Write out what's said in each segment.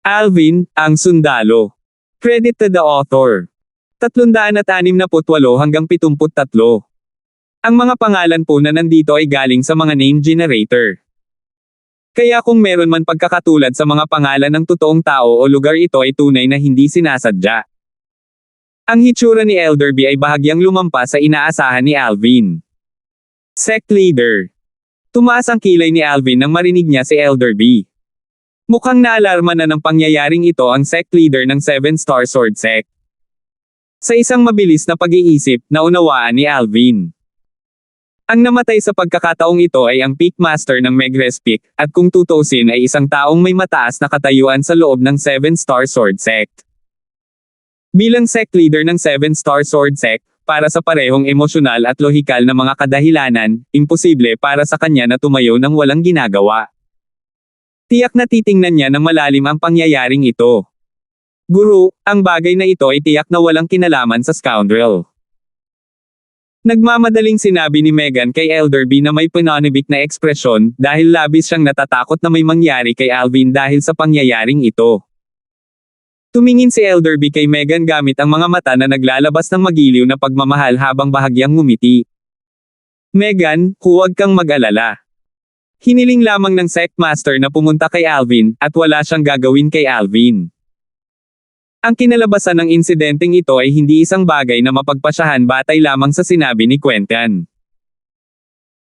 Alvin, ang sundalo. Credit to the author. 368 hanggang 73. Ang mga pangalan po na nandito ay galing sa mga name generator. Kaya kung meron man pagkakatulad sa mga pangalan ng totoong tao o lugar, ito ay tunay na hindi sinasadya. Ang hitsura ni Elderby ay bahagyang lumampas sa inaasahan ni Alvin. Sect leader. Tumaas ang kilay ni Alvin nang marinig niya si Elderby. Mukhang naalarma na ng pangyayaring ito ang sect leader ng 7-Star Sword Sect. Sa isang mabilis na pag-iisip, naunawaan ni Alvin. Ang namatay sa pagkakataong ito ay ang Peak Master ng Megres Peak, at kung tutuusin ay isang taong may mataas na katayuan sa loob ng 7-Star Sword Sect. Bilang sect leader ng 7-Star Sword Sect, para sa parehong emosyonal at lohikal na mga kadahilanan, imposible para sa kanya na tumayo ng walang ginagawa. Tiyak na titingnan niya ng malalim ang pangyayaring ito. Guru, ang bagay na ito ay tiyak na walang kinalaman sa scoundrel. Nagmamadaling sinabi ni Megan kay Elderby na may pananibik na ekspresyon dahil labis siyang natatakot na may mangyari kay Alvin dahil sa pangyayaring ito. Tumingin si Elderby kay Megan gamit ang mga mata na naglalabas ng magiliw na pagmamahal habang bahagyang ngumiti. Megan, huwag kang mag-alala. Hiniling lamang ng sect master na pumunta kay Alvin at wala siyang gagawin kay Alvin. Ang kinalabasan ng insidenteng ito ay hindi isang bagay na mapagpasyahan batay lamang sa sinabi ni Quentin.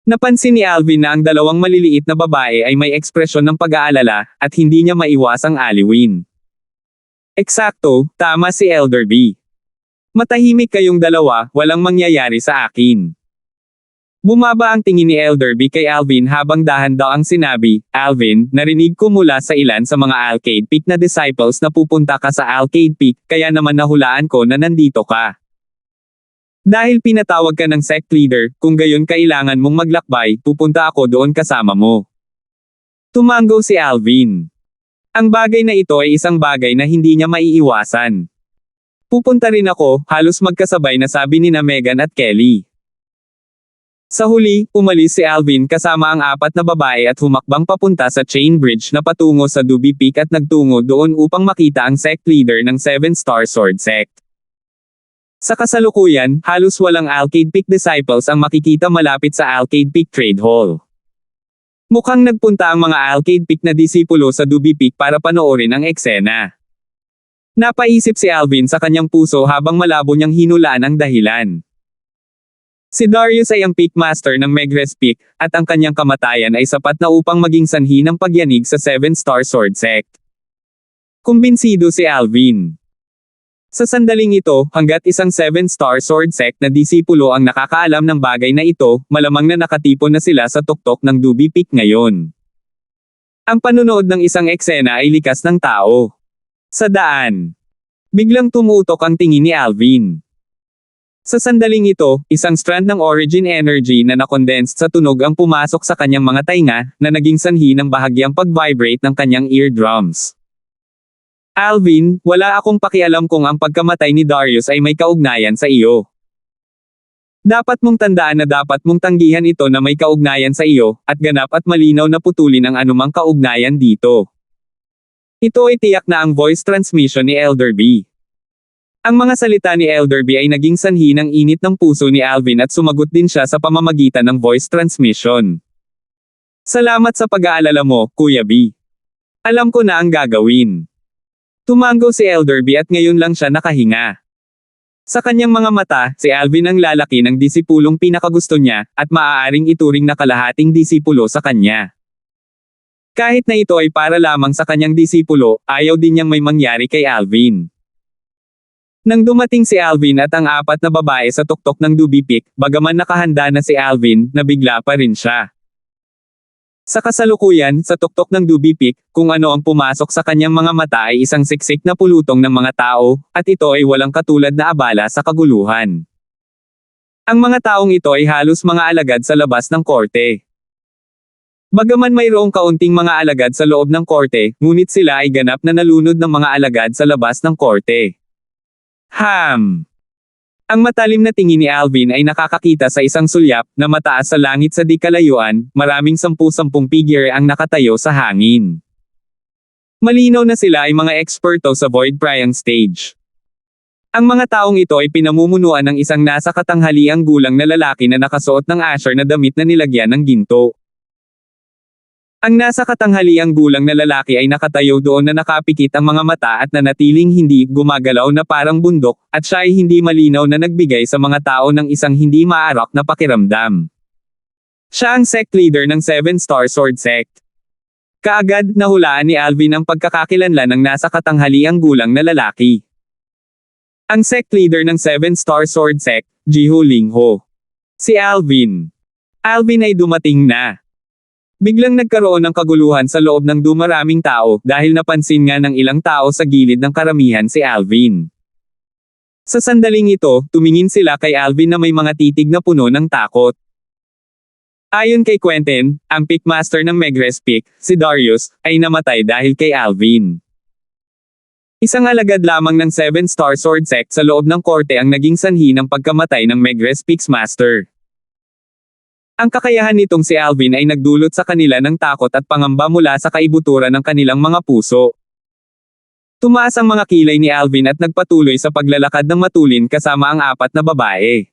Napansin ni Alvin na ang dalawang maliliit na babae ay may ekspresyon ng pag-aalala at hindi niya maiwasang aliwin. Eksakto, tama si Elderby. Matahimik kayong dalawa, walang mangyayari sa akin. Bumaba ang tingin ni Elderby kay Alvin habang dahan-dahang sinabi, Alvin, narinig ko mula sa ilan sa mga Alcade Peak na disciples na pupunta ka sa Alcade Peak, kaya naman nahulaan ko na nandito ka. Dahil pinatawag ka ng sect leader, kung gayon kailangan mong maglakbay, pupunta ako doon kasama mo. Tumango si Alvin. Ang bagay na ito ay isang bagay na hindi niya maiiwasan. Pupunta rin ako, halos magkasabay na sabi ni Megan at Kelly. Sa huli, umalis si Alvin kasama ang 4 na babae at humakbang papunta sa chain bridge na patungo sa Duby Peak at nagtungo doon upang makita ang sect leader ng 7-Star Sword Sect. Sa kasalukuyan, halos walang Alcade Peak disciples ang makikita malapit sa Alcade Peak Trade Hall. Mukhang nagpunta ang mga Alcade Peak na disipulo sa Duby Peak para panoorin ang eksena. Napaisip si Alvin sa kanyang puso habang malabo niyang hinulaan ang dahilan. Si Darius ay ang Peak Master ng Megres Peak, at ang kanyang kamatayan ay sapat na upang maging sanhi ng pagyanig sa 7-Star Sword Sect. Kumbinsido si Alvin. Sa sandaling ito, hanggat isang 7-Star Sword Sect na disipulo ang nakakaalam ng bagay na ito, malamang na nakatipon na sila sa tuktok ng Duby Peak ngayon. Ang panunood ng isang eksena ay likas ng tao. Sa daan. Biglang tumutok ang tingin ni Alvin. Sa sandaling ito, isang strand ng origin energy na nakondensed sa tunog ang pumasok sa kanyang mga tainga, na naging sanhi ng bahagyang pag-vibrate ng kanyang eardrums. Alvin, wala akong pakialam kung ang pagkamatay ni Darius ay may kaugnayan sa iyo. Dapat mong tandaan na dapat mong tanggihan ito na may kaugnayan sa iyo, at ganap at malinaw na putulin ang anumang kaugnayan dito. Ito ay tiyak na ang voice transmission ni Elderby. Ang mga salita ni Elderby ay naging sanhi ng init ng puso ni Alvin at sumagot din siya sa pamamagitan ng voice transmission. Salamat sa pag-aalala mo, Kuya B. Alam ko na ang gagawin. Tumango si Elderby at ngayon lang siya nakahinga. Sa kanyang mga mata, si Alvin ang lalaki ng disipulong pinakagusto niya, at maaaring ituring na kalahating disipulo sa kanya. Kahit na ito ay para lamang sa kanyang disipulo, ayaw din niyang may mangyari kay Alvin. Nang dumating si Alvin at ang 4 na babae sa tuktok ng Duby Peak, bagaman nakahanda na si Alvin, nabigla pa rin siya. Sa kasalukuyan, sa tuktok ng Duby Peak, kung ano ang pumasok sa kanyang mga mata ay isang siksik na pulutong ng mga tao, at ito ay walang katulad na abala sa kaguluhan. Ang mga taong ito ay halos mga alagad sa labas ng korte. Bagaman mayroong kaunting mga alagad sa loob ng korte, ngunit sila ay ganap na nalunod ng mga alagad sa labas ng korte. Ang matalim na tingin ni Alvin ay nakakakita sa isang sulyap na mataas sa langit sa di kalayuan, maraming 10-10 figure ang nakatayo sa hangin. Malinaw na sila ay mga eksperto sa void prying stage. Ang mga taong ito ay pinamumunuan ng isang nasa katanghaliang gulang na lalaki na nakasuot ng asher na damit na nilagyan ng ginto. Ang nasa katanghaliang gulang na lalaki ay nakatayo doon na nakapikit ang mga mata at nanatiling hindi gumagalaw na parang bundok, at siya ay hindi malinaw na nagbigay sa mga tao ng isang hindi maarak na pakiramdam. Siya ang sect leader ng 7-Star Sword Sect. Kaagad nahulaan ni Alvin ang pagkakakilanlan ng nasa katanghaliang gulang na lalaki. Ang sect leader ng 7-Star Sword Sect, Jiho Lingho. Si Alvin. Alvin ay dumating na. Biglang nagkaroon ng kaguluhan sa loob ng dumaraming tao dahil napansin nga ng ilang tao sa gilid ng karamihan si Alvin. Sa sandaling ito, tumingin sila kay Alvin na may mga titig na puno ng takot. Ayon kay Quentin, ang Pickmaster ng Megrez Peak, si Darius, ay namatay dahil kay Alvin. Isang alagad lamang ng 7-Star Sword Sect sa loob ng korte ang naging sanhi ng pagkamatay ng Megrez Peak's Master. Ang kakayahan nitong si Alvin ay nagdulot sa kanila ng takot at pangamba mula sa kaibuturan ng kanilang mga puso. Tumaas ang mga kilay ni Alvin at nagpatuloy sa paglalakad ng matulin kasama ang 4 na babae.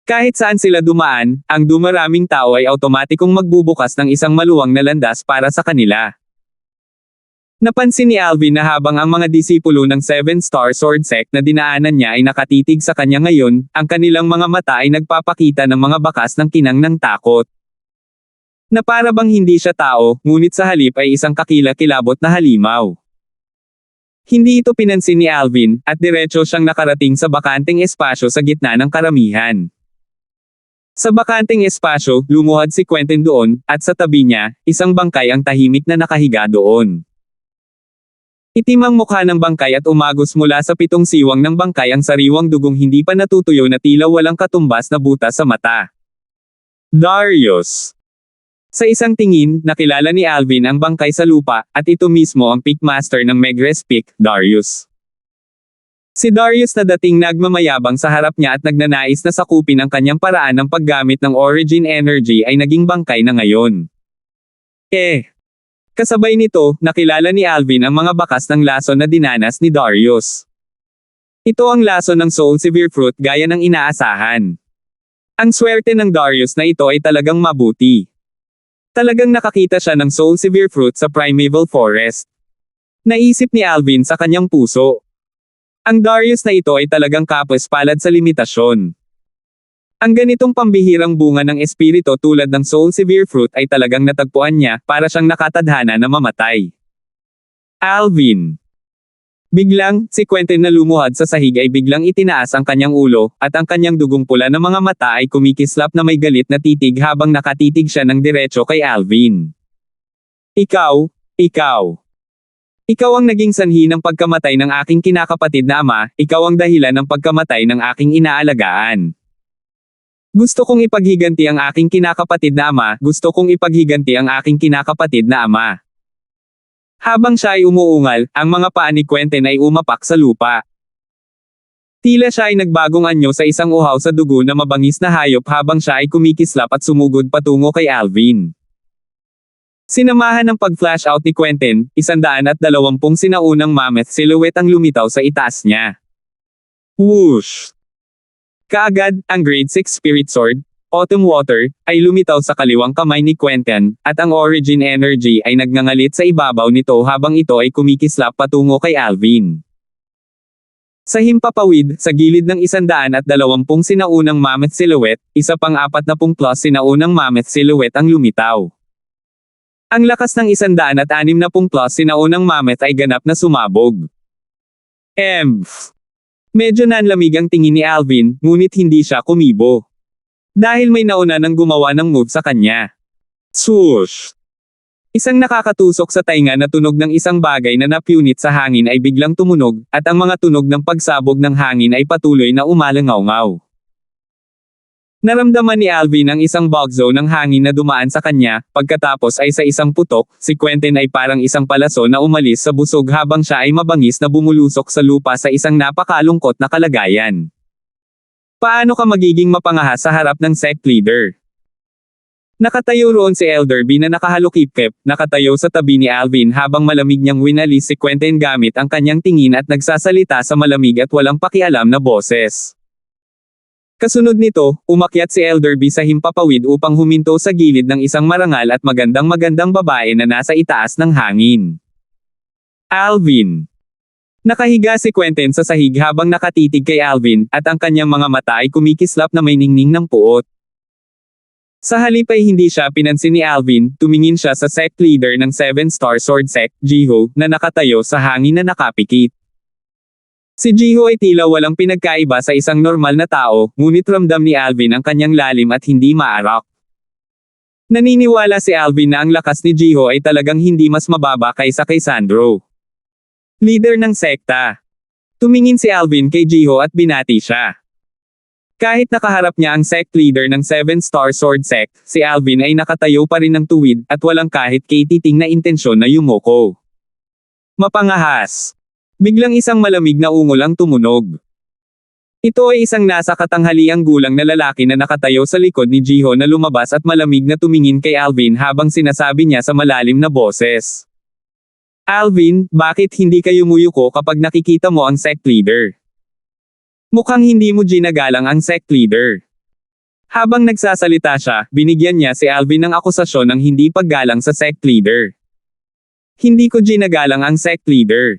Kahit saan sila dumaan, ang dumaraming tao ay automatikong magbubukas ng isang maluwang na landas para sa kanila. Napansin ni Alvin na habang ang mga disipulo ng 7-Star Sword Sect na dinaanan niya ay nakatitig sa kanya ngayon, ang kanilang mga mata ay nagpapakita ng mga bakas ng kinang ng takot. Na para bang hindi siya tao, ngunit sa halip ay isang kakilakilabot na halimaw. Hindi ito pinansin ni Alvin, at diretso siyang nakarating sa bakanteng espasyo sa gitna ng karamihan. Sa bakanteng espasyo, lumuhad si Quentin doon, at sa tabi niya, isang bangkay ang tahimik na nakahiga doon. Itim ang mukha ng bangkay at umagos mula sa 7 siwang ng bangkay ang sariwang dugong hindi pa natutuyo na tila walang katumbas na butas sa mata. Darius. Sa isang tingin, nakilala ni Alvin ang bangkay sa lupa, at ito mismo ang Pickmaster ng Megrez Peak, Darius. Si Darius na dating nagmamayabang sa harap niya at nagnanais na sakupin ang kanyang paraan ng paggamit ng Origin Energy ay naging bangkay na ngayon. Kasabay nito, nakilala ni Alvin ang mga bakas ng laso na dinanas ni Darius. Ito ang laso ng Soul Severe Fruit gaya ng inaasahan. Ang swerte ng Darius na ito ay talagang mabuti. Talagang nakakita siya ng Soul Severe Fruit sa Primeval Forest. Naisip ni Alvin sa kanyang puso. Ang Darius na ito ay talagang kapos-palad sa limitasyon. Ang ganitong pambihirang bunga ng espiritu tulad ng Soul Severe Fruit ay talagang natagpuan niya para siyang nakatadhana na mamatay. Alvin. Biglang, si Quentin na lumuhad sa sahig ay biglang itinaas ang kanyang ulo, at ang kanyang dugong pula na mga mata ay kumikislap na may galit na titig habang nakatitig siya ng diretso kay Alvin. Ikaw ang naging sanhi ng pagkamatay ng aking kinakapatid na ama, ikaw ang dahilan ng pagkamatay ng aking inaalagaan. Gusto kong ipaghiganti ang aking kinakapatid na ama, gusto kong ipaghiganti ang aking kinakapatid na ama. Habang siya ay umuungal, ang mga paa ni Quentin ay umapak sa lupa. Tila siya ay nagbagong anyo sa isang uhaw sa dugo na mabangis na hayop habang siya ay kumikislap at sumugod patungo kay Alvin. Sinamahan ng pag-flash out ni Quentin, 120 sinaunang mammoth silhouette ang lumitaw sa itaas niya. Whoosh! Kaagad, ang Grade 6 Spirit Sword, Autumn Water, ay lumitaw sa kaliwang kamay ni Quentin, at ang Origin Energy ay nagngangalit sa ibabaw nito habang ito ay kumikislap patungo kay Alvin. Sa himpapawid, sa gilid ng 120 sinaunang mammoth silhouette, isa pang 40+ sinaunang mammoth silhouette ang lumitaw. Ang lakas ng 160+ sinaunang mammoth ay ganap na sumabog. Medyo nanlamig ang tingin ni Alvin, ngunit hindi siya kumibo. Dahil may nauna nang gumawa ng move sa kanya. Swoosh! Isang nakakatusok sa tainga na tunog ng isang bagay na napunit sa hangin ay biglang tumunog, at ang mga tunog ng pagsabog ng hangin ay patuloy na umalangaw-ngaw. Naramdaman ni Alvin ang isang bugzo ng hangin na dumaan sa kanya, pagkatapos ay sa isang putok, si Quentin ay parang isang palaso na umalis sa busog habang siya ay mabangis na bumulusok sa lupa sa isang napakalungkot na kalagayan. Paano ka magiging mapangahas sa harap ng sect leader? Nakatayo roon si Elderby na nakahalukip-kep, nakatayo sa tabi ni Alvin habang malamig niyang winalis si Quentin gamit ang kanyang tingin at nagsasalita sa malamig at walang pakialam na boses. Kasunod nito, umakyat si Elderby sa himpapawid upang huminto sa gilid ng isang marangal at magandang babae na nasa itaas ng hangin. Alvin. Nakahiga si Quentin sa sahig habang nakatitig kay Alvin, at ang kanyang mga mata ay kumikislap na may ningning ng puot. Sa halip ay hindi siya pinansin ni Alvin, tumingin siya sa sect leader ng 7-Star Sword Sect, Jiho, na nakatayo sa hangin na nakapikit. Si Jiho ay tila walang pinagkaiba sa isang normal na tao, ngunit ramdam ni Alvin ang kanyang lalim at hindi maarak. Naniniwala si Alvin na ang lakas ni Jiho ay talagang hindi mas mababa kaysa kay Sandro, leader ng sekta. Tumingin si Alvin kay Jiho at binati siya. Kahit nakaharap niya ang sect leader ng 7-Star Sword Sect, si Alvin ay nakatayo pa rin ng tuwid, at walang kahit katiting na intensyon na yumoko. Mapangahas. Biglang isang malamig na ungol ang tumunog. Ito ay isang nasa katanghaliang gulang na lalaki na nakatayo sa likod ni Jiho na lumabas at malamig na tumingin kay Alvin habang sinasabi niya sa malalim na boses. Alvin, bakit hindi ka yumuyuko kapag nakikita mo ang sect leader? Mukhang hindi mo ginagalang ang sect leader. Habang nagsasalita siya, binigyan niya si Alvin ng akusasyon ng hindi paggalang sa sect leader. Hindi ko ginagalang ang sect leader.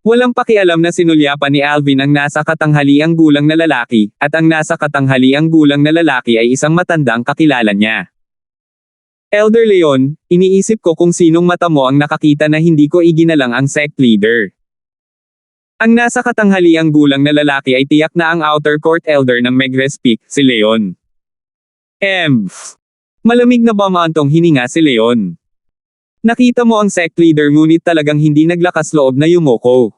Walang pakialam na sinulyapan ni Alvin ang nasa katanghaliang gulang na lalaki, at ang nasa katanghaliang gulang na lalaki ay isang matandang kakilala niya. Elder Leon, iniisip ko kung sinong mata mo ang nakakita na hindi ko iginalang ang sect leader. Ang nasa katanghaliang gulang na lalaki ay tiyak na ang outer court elder ng Megres Peak, si Leon. Malamig na bumantong hininga si Leon. Nakita mo ang sect leader ngunit talagang hindi naglakas loob na yumoko.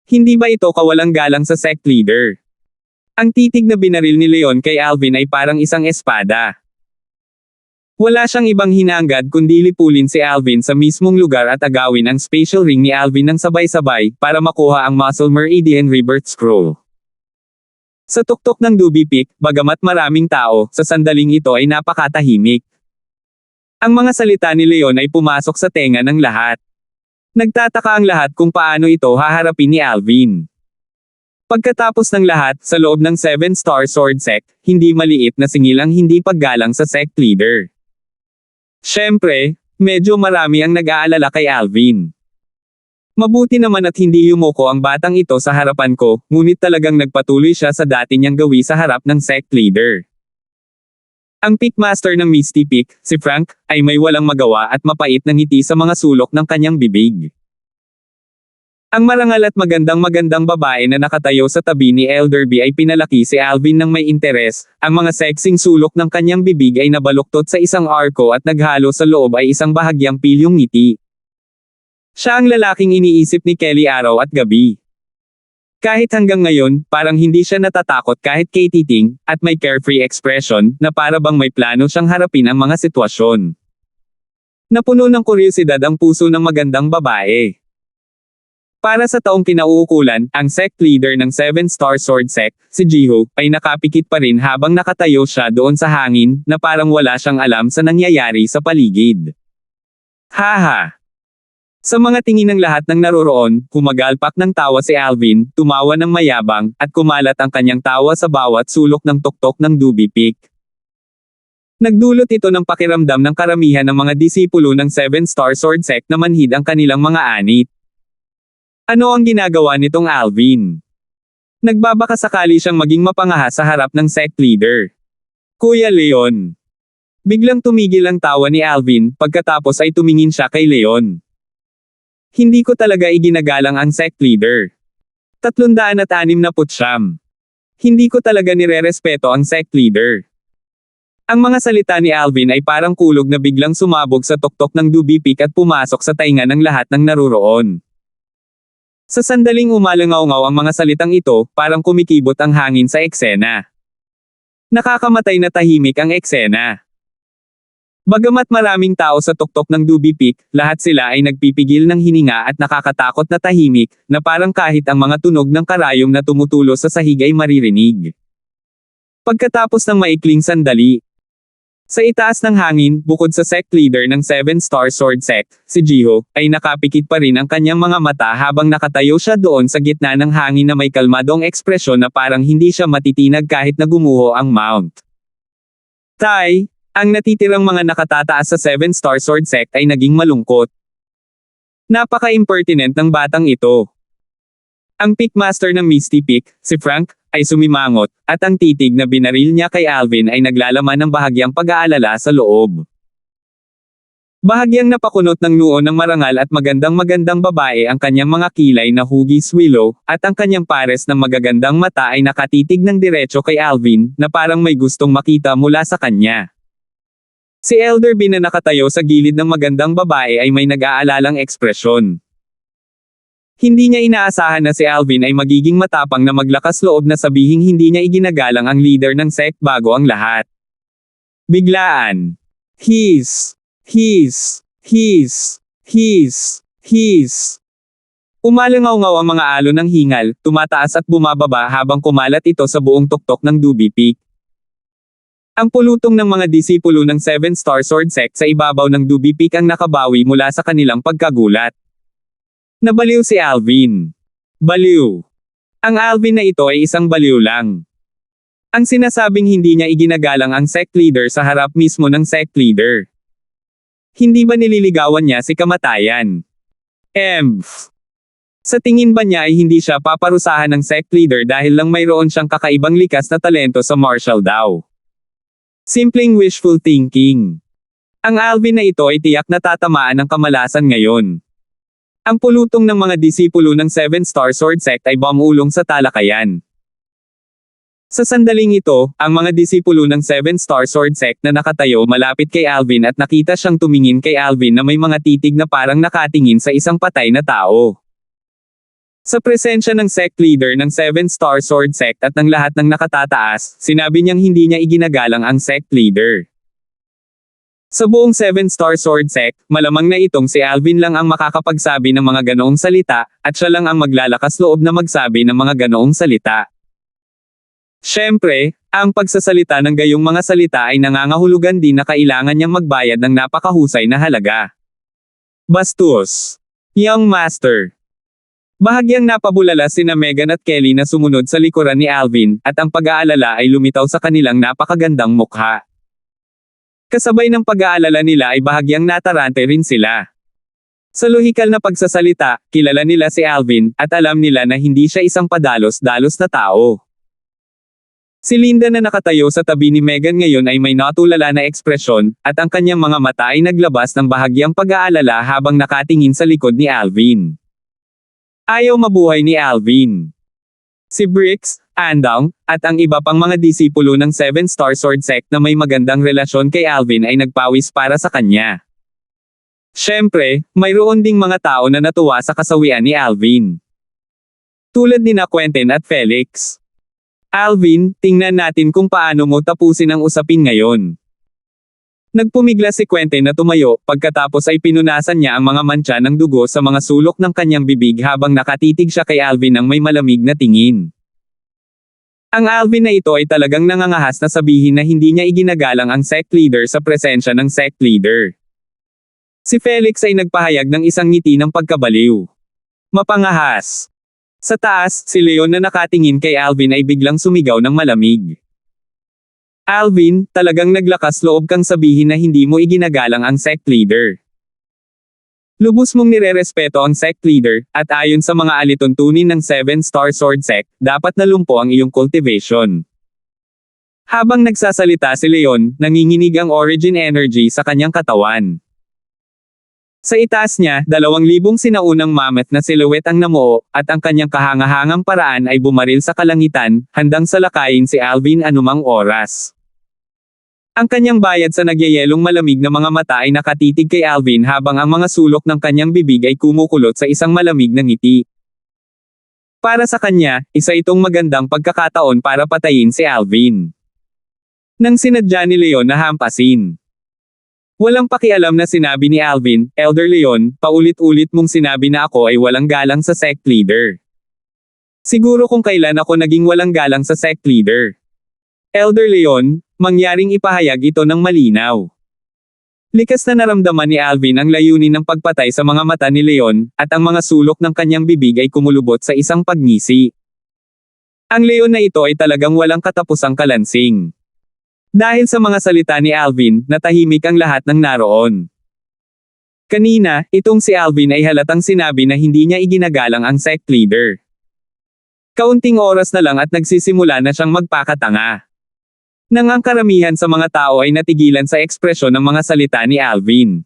Hindi ba ito kawalang galang sa sect leader? Ang titig na binaril ni Leon kay Alvin ay parang isang espada. Wala siyang ibang hinangad kundi lipulin si Alvin sa mismong lugar at agawin ang spatial ring ni Alvin ng sabay-sabay para makuha ang Muscle Meridian Rebirth Scroll. Sa tuktok ng Duby Peak, bagamat maraming tao, sa sandaling ito ay napakatahimik. Ang mga salita ni Leon ay pumasok sa tenga ng lahat. Nagtataka ang lahat kung paano ito haharapin ni Alvin. Pagkatapos ng lahat, sa loob ng 7-Star Sword Sect, hindi maliit na singil ang hindi paggalang sa sect leader. Siyempre, medyo marami ang nag-aalala kay Alvin. Mabuti naman at hindi yumoko ang batang ito sa harapan ko, ngunit talagang nagpatuloy siya sa dati niyang gawi sa harap ng sect leader. Ang Peakmaster ng Misty Peak, si Frank, ay may walang magawa at mapait na ngiti sa mga sulok ng kanyang bibig. Ang marangal at magandang babae na nakatayo sa tabi ni Elderby ay pinalaki si Alvin ng may interes, ang mga sexing sulok ng kanyang bibig ay nabaluktot sa isang arko at naghalo sa loob ay isang bahagyang pilyong ngiti. Siya ang lalaking iniisip ni Kelly araw at gabi. Kahit hanggang ngayon, parang hindi siya natatakot kahit kay titing, at may carefree expression, na para bang may plano siyang harapin ang mga sitwasyon. Napuno ng kuryosidad ang puso ng magandang babae. Para sa taong kinauukulan, ang sect leader ng 7-Star Sword Sect, si Jiho, ay nakapikit pa rin habang nakatayo siya doon sa hangin, na parang wala siyang alam sa nangyayari sa paligid. Haha! Sa mga tingin ng lahat ng naroroon, kumagalpak ng tawa si Alvin, tumawa ng mayabang, at kumalat ang kanyang tawa sa bawat sulok ng tuktok ng Duby Peak. Nagdulot ito ng pakiramdam ng karamihan ng mga disipulo ng 7-Star Sword Sect na manhid ang kanilang mga anit. Ano ang ginagawa nitong Alvin? Nagbabaka sakali siyang maging mapangahas sa harap ng sect leader. Kuya Leon. Biglang tumigil ang tawa ni Alvin, pagkatapos ay tumingin siya kay Leon. Hindi ko talaga iginagalang ang sect leader. 369. Hindi ko talaga nirerespeto ang sect leader. Ang mga salita ni Alvin ay parang kulog na biglang sumabog sa tuktok ng Duby Peak at pumasok sa tainga ng lahat ng naroroon. Sa sandaling umalangaw-ngaw ang mga salitang ito, parang kumikibot ang hangin sa eksena. Nakakamatay na tahimik ang eksena. Bagamat maraming tao sa tuktok ng Duby Peak, lahat sila ay nagpipigil ng hininga at nakakatakot na tahimik, na parang kahit ang mga tunog ng karayom na tumutulo sa sahig ay maririnig. Pagkatapos ng maikling sandali, Sa itaas ng hangin, bukod sa sect leader ng 7-star sword sect, si Jiho, ay nakapikit pa rin ang kanyang mga mata habang nakatayo siya doon sa gitna ng hangin na may kalmadong ekspresyon na parang hindi siya matitinag kahit na gumuho ang mount. Tai, ang natitirang mga nakatataas sa 7-star sword sect ay naging malungkot. Napaka-impertinent ng batang ito. Ang Pickmaster ng Misty Peak, si Frank, ay sumimangot, at ang titig na binaril niya kay Alvin ay naglalaman ng bahagyang pag-aalala sa loob. Bahagyang napakunot ng noo ng marangal at magandang babae ang kanyang mga kilay na hugis willow, at ang kanyang pares ng magagandang mata ay nakatitig ng diretso kay Alvin, na parang may gustong makita mula sa kanya. Si Elderby na nakatayo sa gilid ng magandang babae ay may nag-aalalang ekspresyon. Hindi niya inaasahan na si Alvin ay magiging matapang na maglakas loob na sabihing hindi niya iginagalang ang leader ng sect bago ang lahat. Biglaan. He's. Umalangaw-ngaw ang mga alon ng hingal, tumataas at bumababa habang kumalat ito sa buong tuktok ng Duby Peak. Ang pulutong ng mga disipulo ng 7-star sword sect sa ibabaw ng Duby Peak ang nakabawi mula sa kanilang pagkagulat. Nabaliw si Alvin. Baliw. Ang Alvin na ito ay isang baliw lang. Ang sinasabing hindi niya iginagalang ang sect leader sa harap mismo ng sect leader. Hindi ba nililigawan niya si kamatayan? Sa tingin ba niya ay hindi siya paparusahan ng sect leader dahil lang mayroon siyang kakaibang likas na talento sa martial daw? Simpleng wishful thinking. Ang Alvin na ito ay tiyak na tatamaan ng kamalasan ngayon. Ang pulutong ng mga disipulo ng 7-star sword sect ay bumulong sa talakayan. Sa sandaling ito, ang mga disipulo ng 7-star sword sect na nakatayo malapit kay Alvin at nakita siyang tumingin kay Alvin na may mga titig na parang nakatingin sa isang patay na tao. Sa presensya ng sect leader ng 7-star sword sect at ng lahat ng nakatataas, sinabi niyang hindi niya iginagalang ang sect leader. Sa buong 7-star sword sect, malamang na itong si Alvin lang ang makakapagsabi ng mga ganoong salita, at siya lang ang maglalakas loob na magsabi ng mga ganoong salita. Siyempre, ang pagsasalita ng gayong mga salita ay nangangahulugan din na kailangan niyang magbayad ng napakahusay na halaga. Bastos. Young Master. Bahagyang napabulala sina Megan at Kelly na sumunod sa likuran ni Alvin, at ang pag-aalala ay lumitaw sa kanilang napakagandang mukha. Kasabay ng pag-aalala nila ay bahagyang natarante rin sila. Sa lohikal na pagsasalita, kilala nila si Alvin, at alam nila na hindi siya isang padalos-dalos na tao. Si Linda na nakatayo sa tabi ni Megan ngayon ay may natulala na ekspresyon, at ang kanyang mga mata ay naglabas ng bahagyang pag-aalala habang nakatingin sa likod ni Alvin. Ayaw mabuhay ni Alvin. Si Brix, Andong, at ang iba pang mga disipulo ng 7-star sword sect na may magandang relasyon kay Alvin ay nagpawis para sa kanya. Siyempre, mayroon ding mga tao na natuwa sa kasawian ni Alvin. Tulad ni Quentin at Felix. Alvin, tingnan natin kung paano mo tapusin ang usapin ngayon. Nagpumigla si Quentin na tumayo, pagkatapos ay pinunasan niya ang mga mantsa ng dugo sa mga sulok ng kanyang bibig habang nakatitig siya kay Alvin ng may malamig na tingin. Ang Alvin na ito ay talagang nangangahas na sabihin na hindi niya iginagalang ang sect leader sa presensya ng sect leader. Si Felix ay nagpahayag ng isang ngiti ng pagkabaliw. Mapangahas. Sa taas, si Leon na nakatingin kay Alvin ay biglang sumigaw ng malamig. Alvin, talagang naglakas loob kang sabihin na hindi mo iginagalang ang sect leader. Lubos mong nirerespeto ang sect leader, at ayon sa mga alituntunin ng 7-star sword sect, dapat nalumpo ang iyong cultivation. Habang nagsasalita si Leon, nanginginig ang origin energy sa kanyang katawan. Sa itaas niya, 2,000 sinaunang mammoth na silhouette ang namuo, at ang kanyang kahangahangang paraan ay bumaril sa kalangitan, handang salakayin si Alvin anumang oras. Ang kanyang bayad sa nagyayelong malamig na mga mata ay nakatitig kay Alvin habang ang mga sulok ng kanyang bibig ay kumukulot sa isang malamig na ngiti. Para sa kanya, isa itong magandang pagkakataon para patayin si Alvin. Nang sinadya ni Leon na hampasin. Walang pakialam na sinabi ni Alvin, Elder Leon, paulit-ulit mong sinabi na ako ay walang galang sa sect leader. Siguro kung kailan ako naging walang galang sa sect leader. Elder Leon, mangyaring ipahayag ito ng malinaw. Likas na naramdaman ni Alvin ang layunin ng pagpatay sa mga mata ni Leon, at ang mga sulok ng kanyang bibig ay kumulubot sa isang pagngisi. Ang Leon na ito ay talagang walang katapusang kalansing. Dahil sa mga salita ni Alvin, natahimik ang lahat ng naroon. Kanina, itong si Alvin ay halatang sinabi na hindi niya iginagalang ang sect leader. Kaunting oras na lang at nagsisimula na siyang magpakatanga. Nang ang karamihan sa mga tao ay natigilan sa ekspresyon ng mga salita ni Alvin.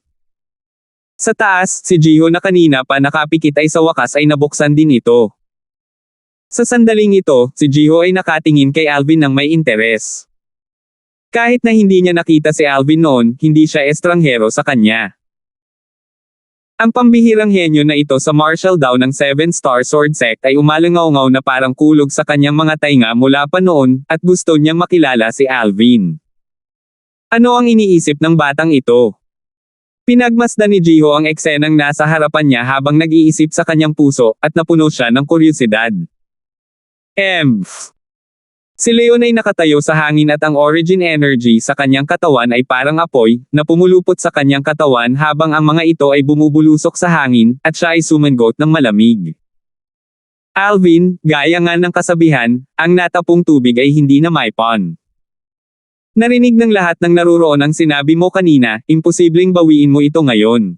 Sa taas, si Jiho na kanina pa nakapikit ay sa wakas ay nabuksan din ito. Sa sandaling ito, si Jiho ay nakatingin kay Alvin ng may interes. Kahit na hindi niya nakita si Alvin noon, hindi siya estranghero sa kanya. Ang pambihirang henyo na ito sa martial daw ng 7-Star Sword Sect ay umalangaw-ngaw na parang kulog sa kanyang mga tainga mula pa noon, at gusto niyang makilala si Alvin. Ano ang iniisip ng batang ito? Pinagmasdan ni Jiho ang eksenang nasa harapan niya habang nag-iisip sa kanyang puso, at napuno siya ng kuryosidad. Si Leon ay nakatayo sa hangin at ang origin energy sa kanyang katawan ay parang apoy, na pumulupot sa kanyang katawan habang ang mga ito ay bumubulusok sa hangin, at siya ay sumangot ng malamig. Alvin, gaya nga ng kasabihan, ang natapong tubig ay hindi na maipon. Narinig ng lahat ng naruroon ang sinabi mo kanina, imposibleng bawiin mo ito ngayon.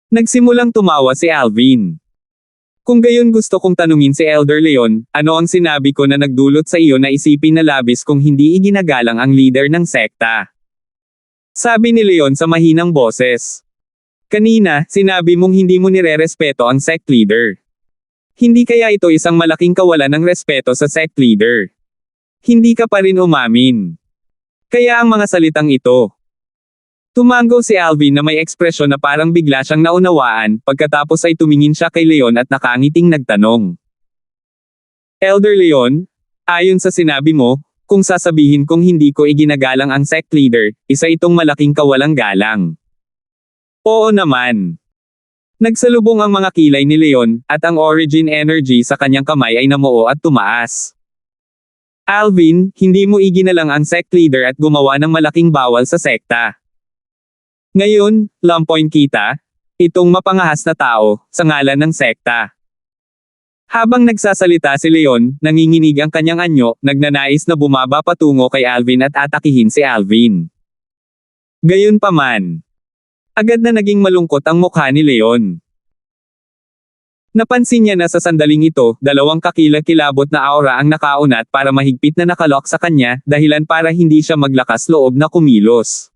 Nagsimulang tumawa si Alvin. Kung gayon gusto kong tanungin si Elder Leon, ano ang sinabi ko na nagdulot sa iyo na isipin na labis kung hindi iginagalang ang leader ng sekta? Sabi ni Leon sa mahinang boses. Kanina, sinabi mong hindi mo nirerespeto ang sect leader. Hindi kaya ito isang malaking kawalan ng respeto sa sect leader? Hindi ka pa rin umamin. Kaya ang mga salitang ito. Tumango si Alvin na may ekspresyon na parang bigla siyang naunawaan, pagkatapos ay tumingin siya kay Leon at nakangiting nagtanong. Elder Leon, ayon sa sinabi mo, kung sasabihin kong hindi ko iginagalang ang sect leader, isa itong malaking kawalang galang. Oo naman. Nagsalubong ang mga kilay ni Leon, at ang origin energy sa kanyang kamay ay namuo at tumaas. Alvin, hindi mo iginalang ang sect leader at gumawa ng malaking bawal sa sekta. Ngayon, lampoin kita, itong mapangahas na tao, sa ngalan ng sekta. Habang nagsasalita si Leon, nanginginig ang kanyang anyo, nagnanais na bumaba patungo kay Alvin at atakihin si Alvin. Gayunpaman, agad na naging malungkot ang mukha ni Leon. Napansin niya na sa sandaling ito, dalawang kakilakilabot na aura ang nakaunat para mahigpit na nakalok sa kanya, dahilan para hindi siya maglakas loob na kumilos.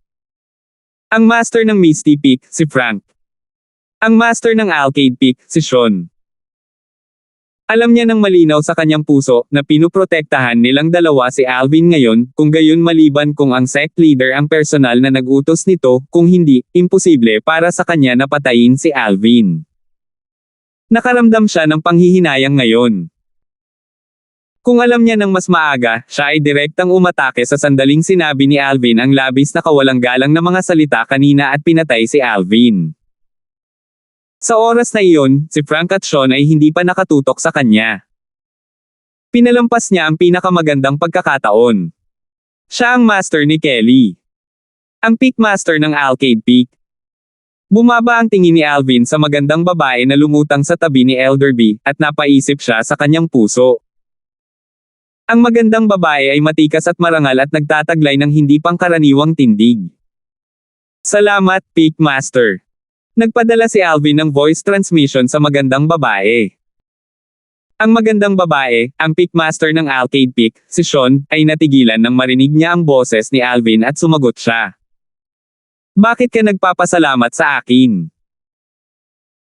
Ang master ng Misty Peak, si Frank. Ang master ng Arcade Peak, si Sean. Alam niya ng malinaw sa kanyang puso, na pinuprotektahan nilang dalawa si Alvin ngayon, kung gayon maliban kung ang sect leader ang personal na nag-utos nito, kung hindi, imposible para sa kanya na patayin si Alvin. Nakaramdam siya ng panghihinayang ngayon. Kung alam niya ng mas maaga, siya ay direktang umatake sa sandaling sinabi ni Alvin ang labis na kawalang galang na mga salita kanina at pinatay si Alvin. Sa oras na iyon, si Frank at Sean ay hindi pa nakatutok sa kanya. Pinalampas niya ang pinakamagandang pagkakataon. Siya ang master ni Kelly. Ang peak master ng Arcade Peak. Bumaba ang tingin ni Alvin sa magandang babae na lumutang sa tabi ni Elderby, at napaisip siya sa kanyang puso. Ang magandang babae ay matikas at marangal at nagtataglay ng hindi pangkaraniwang tindig. Salamat, Peak Master. Nagpadala si Alvin ng voice transmission sa magandang babae. Ang magandang babae, ang Peak Master ng Arcade Peak, si Sean, ay natigilan nang marinig niya ang boses ni Alvin at sumagot siya. Bakit ka nagpapasalamat sa akin?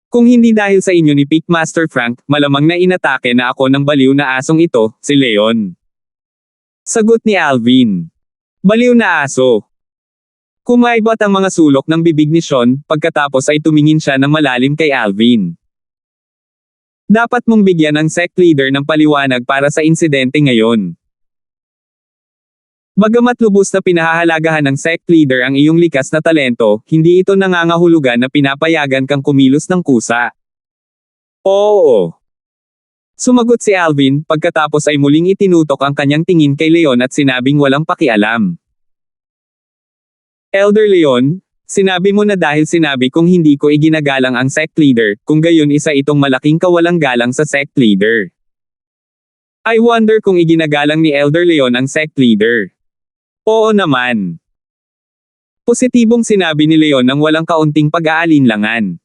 Kung hindi dahil sa inyo ni Peak Master Frank, malamang na inatake na ako ng baliw na asong ito, si Leon. Sagot ni Alvin. Baliw na aso. Kumaibot ang mga sulok ng bibig ni Sean, pagkatapos ay tumingin siya ng malalim kay Alvin. Dapat mong bigyan ng sect leader ng paliwanag para sa insidente ngayon. Bagamat lubos na pinahahalagahan ng sect leader ang iyong likas na talento, hindi ito nangangahulugan na pinapayagan kang kumilos ng kusa. Oo. Sumagot si Alvin, pagkatapos ay muling itinutok ang kanyang tingin kay Leon at sinabing walang pakialam. Elder Leon, sinabi mo na dahil sinabi kong hindi ko iginagalang ang sect leader, kung gayon isa itong malaking kawalang galang sa sect leader. I wonder kung iginagalang ni Elder Leon ang sect leader. Oo naman. Positibong sinabi ni Leon nang walang kaunting pag-aalinlangan.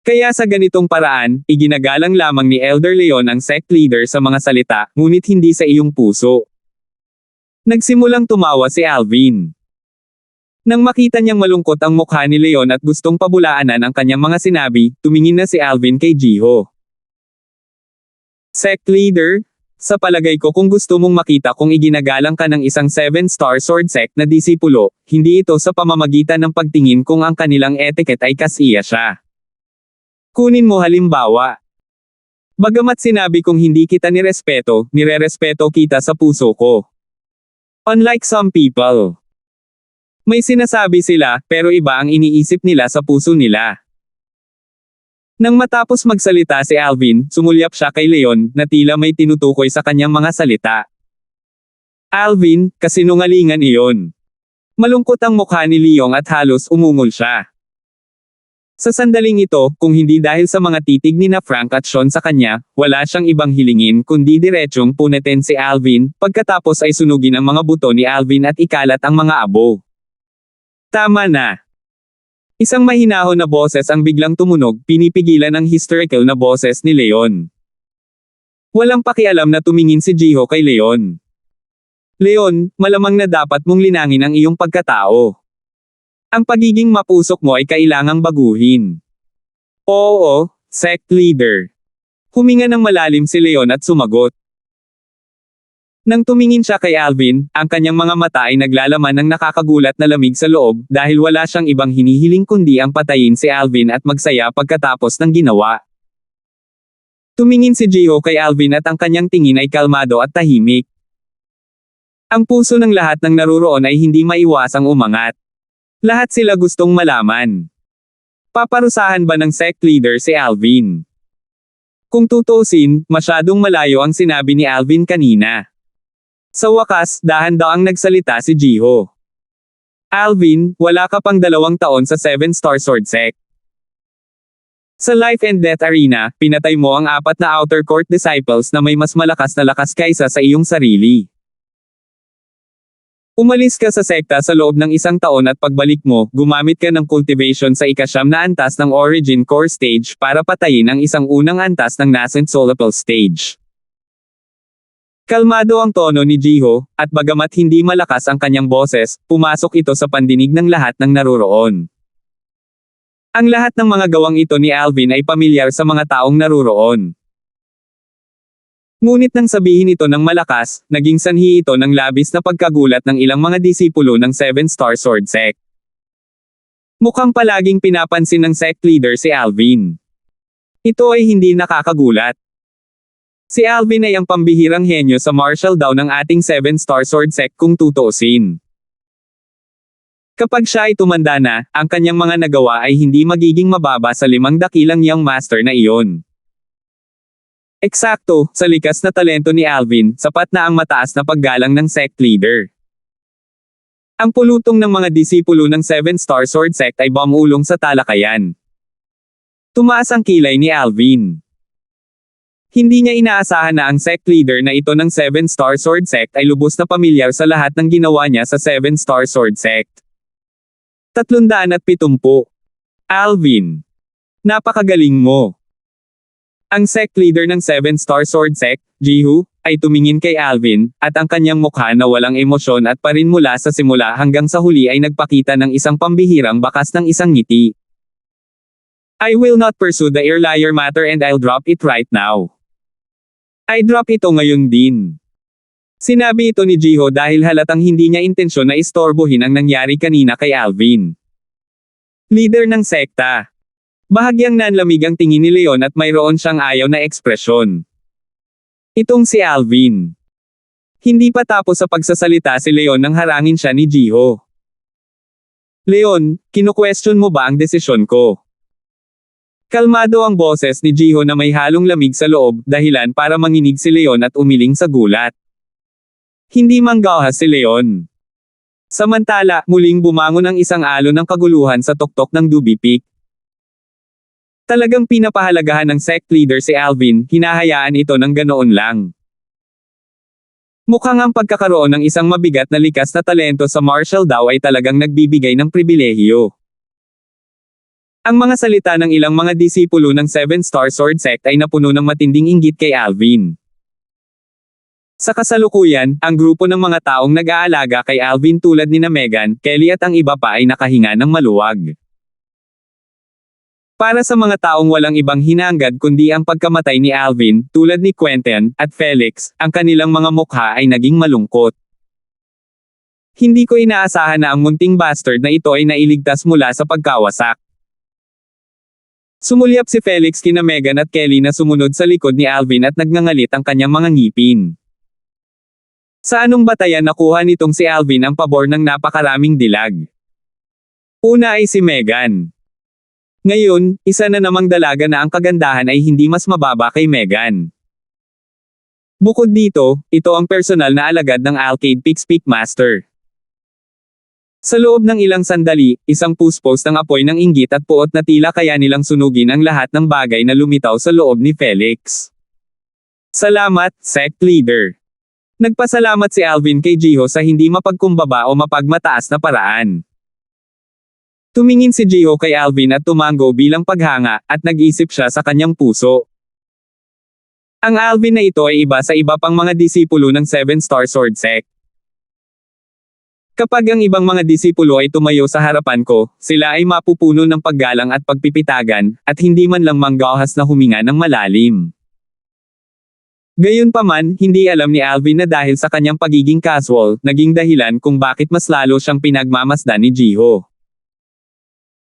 Kaya sa ganitong paraan, iginagalang lamang ni Elder Leon ang sect leader sa mga salita, ngunit hindi sa iyong puso. Nagsimulang tumawa si Alvin. Nang makita niyang malungkot ang mukha ni Leon at gustong pabulaanan ang kanyang mga sinabi, tumingin na si Alvin kay Jiho. Sect leader? Sa palagay ko kung gusto mong makita kung iginagalang ka ng isang 7-star sword sect na disipulo, hindi ito sa pamamagitan ng pagtingin kung ang kanilang etiquette ay kasiya siya. Kunin mo halimbawa. Bagamat sinabi kong hindi kita nirespeto, nirerespeto kita sa puso ko. Unlike some people. May sinasabi sila, pero iba ang iniisip nila sa puso nila. Nang matapos magsalita si Alvin, sumulyap siya kay Leon, na tila may tinutukoy sa kanyang mga salita. Alvin, kasinungalingan iyon. Malungkot ang mukha ni Leon at halos umungol siya. Sa sandaling ito, kung hindi dahil sa mga titig ni na Frank at Sean sa kanya, wala siyang ibang hilingin kundi diretsong punetin si Alvin, pagkatapos ay sunugin ang mga buto ni Alvin at ikalat ang mga abo. Tama na. Isang mahinahon na boses ang biglang tumunog, pinipigilan ang hysterical na boses ni Leon. Walang pakialam na tumingin si Jiho kay Leon. Leon, malamang na dapat mong linangin ang iyong pagkatao. Ang pagiging mapusok mo ay kailangang baguhin. Oo, sect leader. Huminga ng malalim si Leon at sumagot. Nang tumingin siya kay Alvin, ang kanyang mga mata ay naglalaman ng nakakagulat na lamig sa loob dahil wala siyang ibang hinihiling kundi ang patayin si Alvin at magsaya pagkatapos ng ginawa. Tumingin si Jiho kay Alvin at ang kanyang tingin ay kalmado at tahimik. Ang puso ng lahat ng naruroon ay hindi maiwasang umangat. Lahat sila gustong malaman. Paparusahan ba ng sect leader si Alvin? Kung tutuusin, masyadong malayo ang sinabi ni Alvin kanina. Sa wakas, dahan-daang nagsalita si Jiho. Alvin, wala ka pang 2 taon sa 7-star sword sect. Sa life and death arena, pinatay mo ang 4 na outer court disciples na may mas malakas na lakas kaysa sa iyong sarili. Umalis ka sa sekta sa loob ng 1 taon at pagbalik mo, gumamit ka ng cultivation sa 9 na antas ng Origin Core Stage para patayin ang isang unang antas ng Nascent Soulful Stage. Kalmado ang tono ni Jiho, at bagamat hindi malakas ang kanyang boses, pumasok ito sa pandinig ng lahat ng naruroon. Ang lahat ng mga gawang ito ni Alvin ay pamilyar sa mga taong naruroon. Ngunit nang sabihin ito ng malakas, naging sanhi ito ng labis na pagkagulat ng ilang mga disipulo ng 7-star sword sect. Mukhang palaging pinapansin ng sect leader si Alvin. Ito ay hindi nakakagulat. Si Alvin ay ang pambihirang henyo sa martial daw ng ating 7-star sword sect kung tutuusin. Kapag siya ay tumanda na, ang kanyang mga nagawa ay hindi magiging mababa sa 5 dakilang young master na iyon. Eksakto, sa likas na talento ni Alvin, sapat na ang mataas na paggalang ng sect leader. Ang pulutong ng mga disipulo ng 7-star sword sect ay bumulong sa talakayan. Tumaas ang kilay ni Alvin. Hindi niya inaasahan na ang sect leader na ito ng 7-star sword sect ay lubos na pamilyar sa lahat ng ginawa niya sa 7-star sword sect. 370. Alvin. Napakagaling mo. Ang sect leader ng 7-star sword sect, Jiho, ay tumingin kay Alvin, at ang kanyang mukha na walang emosyon at pa rin mula sa simula hanggang sa huli ay nagpakita ng isang pambihirang bakas ng isang ngiti. I will not pursue the earlier matter and I'll drop it right now. I drop ito ngayon din. Sinabi ito ni Jiho dahil halatang hindi niya intensyon na istorbohin ang nangyari kanina kay Alvin. Leader ng sekta. Bahagyang nanlamig ang tingin ni Leon at mayroon siyang ayaw na ekspresyon. Itong si Alvin. Hindi pa tapos sa pagsasalita si Leon nang harangin siya ni Jiho. Leon, kinu-question mo ba ang desisyon ko? Kalmado ang boses ni Jiho na may halong lamig sa loob, dahilan para manginig si Leon at umiling sa gulat. Hindi manggahas si Leon. Samantala, muling bumangon ang isang alon ng kaguluhan sa tuktok ng Duby Peak. Talagang pinapahalagahan ng sect leader si Alvin, hinahayaan ito ng ganoon lang. Mukhang ang pagkakaroon ng isang mabigat na likas na talento sa martial daw ay talagang nagbibigay ng pribilehiyo. Ang mga salita ng ilang mga disipulo ng Seven Star Sword Sect ay napuno ng matinding inggit kay Alvin. Sa kasalukuyan, ang grupo ng mga taong nag-aalaga kay Alvin tulad ni Megan, Kelly at ang iba pa ay nakahinga ng maluwag. Para sa mga taong walang ibang hinahangad kundi ang pagkamatay ni Alvin, tulad ni Quentin at Felix, ang kanilang mga mukha ay naging malungkot. Hindi ko inaasahan na ang munting bastard na ito ay nailigtas mula sa pagkawasak. Sumulyap si Felix kina Megan at Kelly na sumunod sa likod ni Alvin at nagngangalit ang kanyang mga ngipin. Sa anong batayan nakuha nitong si Alvin ang pabor ng napakaraming dilag? Una ay si Megan. Ngayon, isa na namang dalaga na ang kagandahan ay hindi mas mababa kay Megan. Bukod dito, ito ang personal na alagad ng Arcade Peaks Peakmaster. Sa loob ng ilang sandali, isang puspos ng apoy ng inggit at puot na tila kaya nilang sunugin ang lahat ng bagay na lumitaw sa loob ni Felix. Salamat, Sect Leader. Nagpasalamat si Alvin kay Jiho sa hindi mapagkumbaba o mapagmataas na paraan. Tumingin si Jiho kay Alvin at tumango bilang paghanga, at nag-isip siya sa kanyang puso. Ang Alvin na ito ay iba sa iba pang mga disipulo ng Seven Star Sword Sect. Kapag ang ibang mga disipulo ay tumayo sa harapan ko, sila ay mapupuno ng paggalang at pagpipitagan, at hindi man lang manggahas na huminga ng malalim. Gayunpaman, hindi alam ni Alvin na dahil sa kanyang pagiging casual, naging dahilan kung bakit mas lalo siyang pinagmamasdan ni Jiho.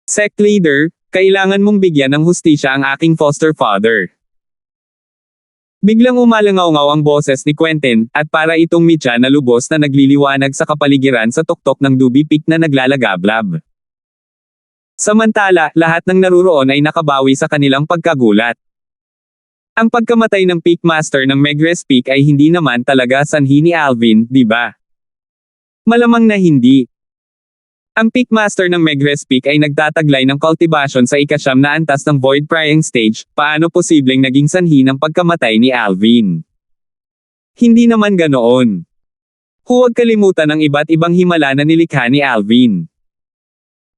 Sect Leader, kailangan mong bigyan ng hustisya ang aking foster father. Biglang umalangaw-ngaw ang boses ni Quentin, at para itong mitya na lubos na nagliliwanag sa kapaligiran sa tuktok ng Duby Peak na naglalagablab. Samantala, lahat ng naruroon ay nakabawi sa kanilang pagkagulat. Ang pagkamatay ng Peakmaster ng Megrez Peak ay hindi naman talaga sanhi ni Alvin, di ba? Malamang na hindi. Ang Peakmaster ng Megrez Peak ay nagtataglay ng cultivation sa ika-9 na antas ng Void Prying Stage, paano posibleng naging sanhi ng pagkamatay ni Alvin? Hindi naman ganoon. Huwag kalimutan ang iba't ibang himala na nilikha ni Alvin.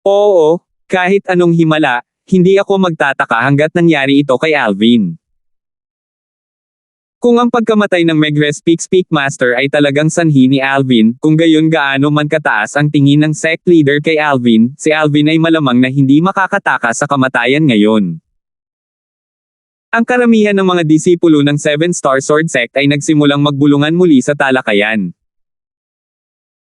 Oo, kahit anong himala, hindi ako magtataka hanggat nangyari ito kay Alvin. Kung ang pagkamatay ng Megrez Peaks Peakmaster ay talagang sanhi ni Alvin, kung gayon gaano man kataas ang tingin ng sect leader kay Alvin, si Alvin ay malamang na hindi makakataka sa kamatayan ngayon. Ang karamihan ng mga disipulo ng Seven Star Sword Sect ay nagsimulang magbulungan muli sa talakayan.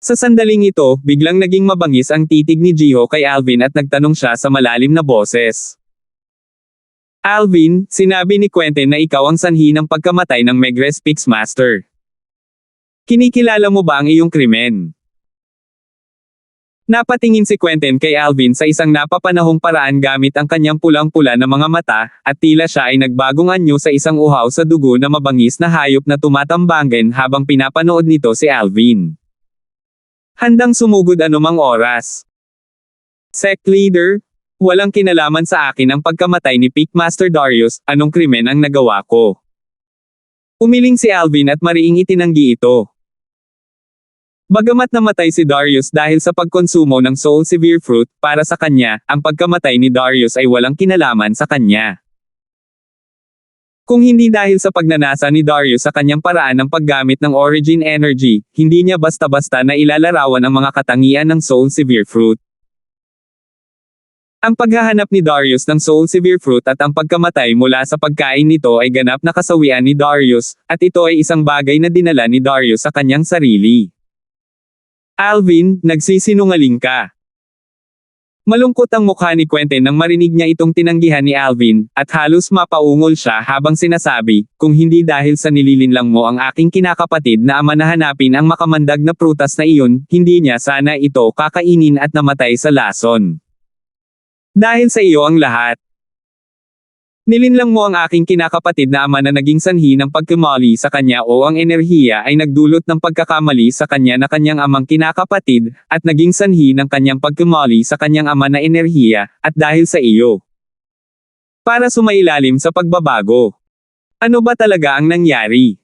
Sa sandaling ito, biglang naging mabangis ang titig ni Jiho kay Alvin at nagtanong siya sa malalim na boses. Alvin, sinabi ni Quentin na ikaw ang sanhi ng pagkamatay ng Megrez Peaks Master. Kinikilala mo ba ang iyong krimen? Napatingin si Quentin kay Alvin sa isang napapanahong paraan gamit ang kanyang pulang-pula na mga mata, at tila siya ay nagbagong anyo sa isang uhaw sa dugo na mabangis na hayop na tumatambangin habang pinapanood nito si Alvin. Handang sumugod anumang oras. Sect Leader, walang kinalaman sa akin ang pagkamatay ni Peakmaster Darius, anong krimen ang nagawa ko? Umiling si Alvin at mariing itinanggi ito. Bagamat namatay si Darius dahil sa pagkonsumo ng Soul Severe Fruit, para sa kanya, ang pagkamatay ni Darius ay walang kinalaman sa kanya. Kung hindi dahil sa pagnanasa ni Darius sa kanyang paraan ng paggamit ng Origin Energy, hindi niya basta-basta na ilalarawan ang mga katangian ng Soul Severe Fruit. Ang paghahanap ni Darius ng Soul Severe Fruit at ang pagkamatay mula sa pagkain nito ay ganap na kasawian ni Darius, at ito ay isang bagay na dinala ni Darius sa kanyang sarili. Alvin, nagsisinungaling ka. Malungkot ang mukha ni Quentin nang marinig niya itong tinanggihan ni Alvin, at halos mapaungol siya habang sinasabi, kung hindi dahil sa nililinlang mo ang aking kinakapatid na ama na hanapin ang makamandag na prutas na iyon, hindi niya sana ito kakainin at namatay sa lason. Dahil sa iyo ang lahat. Nilinlang mo ang aking kinakapatid na ama na naging sanhi ng pagkamali sa kanya o ang enerhiya ay nagdulot ng pagkakamali sa kanya na kanyang amang kinakapatid, at naging sanhi ng kanyang pagkamali sa kanyang ama na enerhiya, at dahil sa iyo. Para sumailalim sa pagbabago. Ano ba talaga ang nangyari?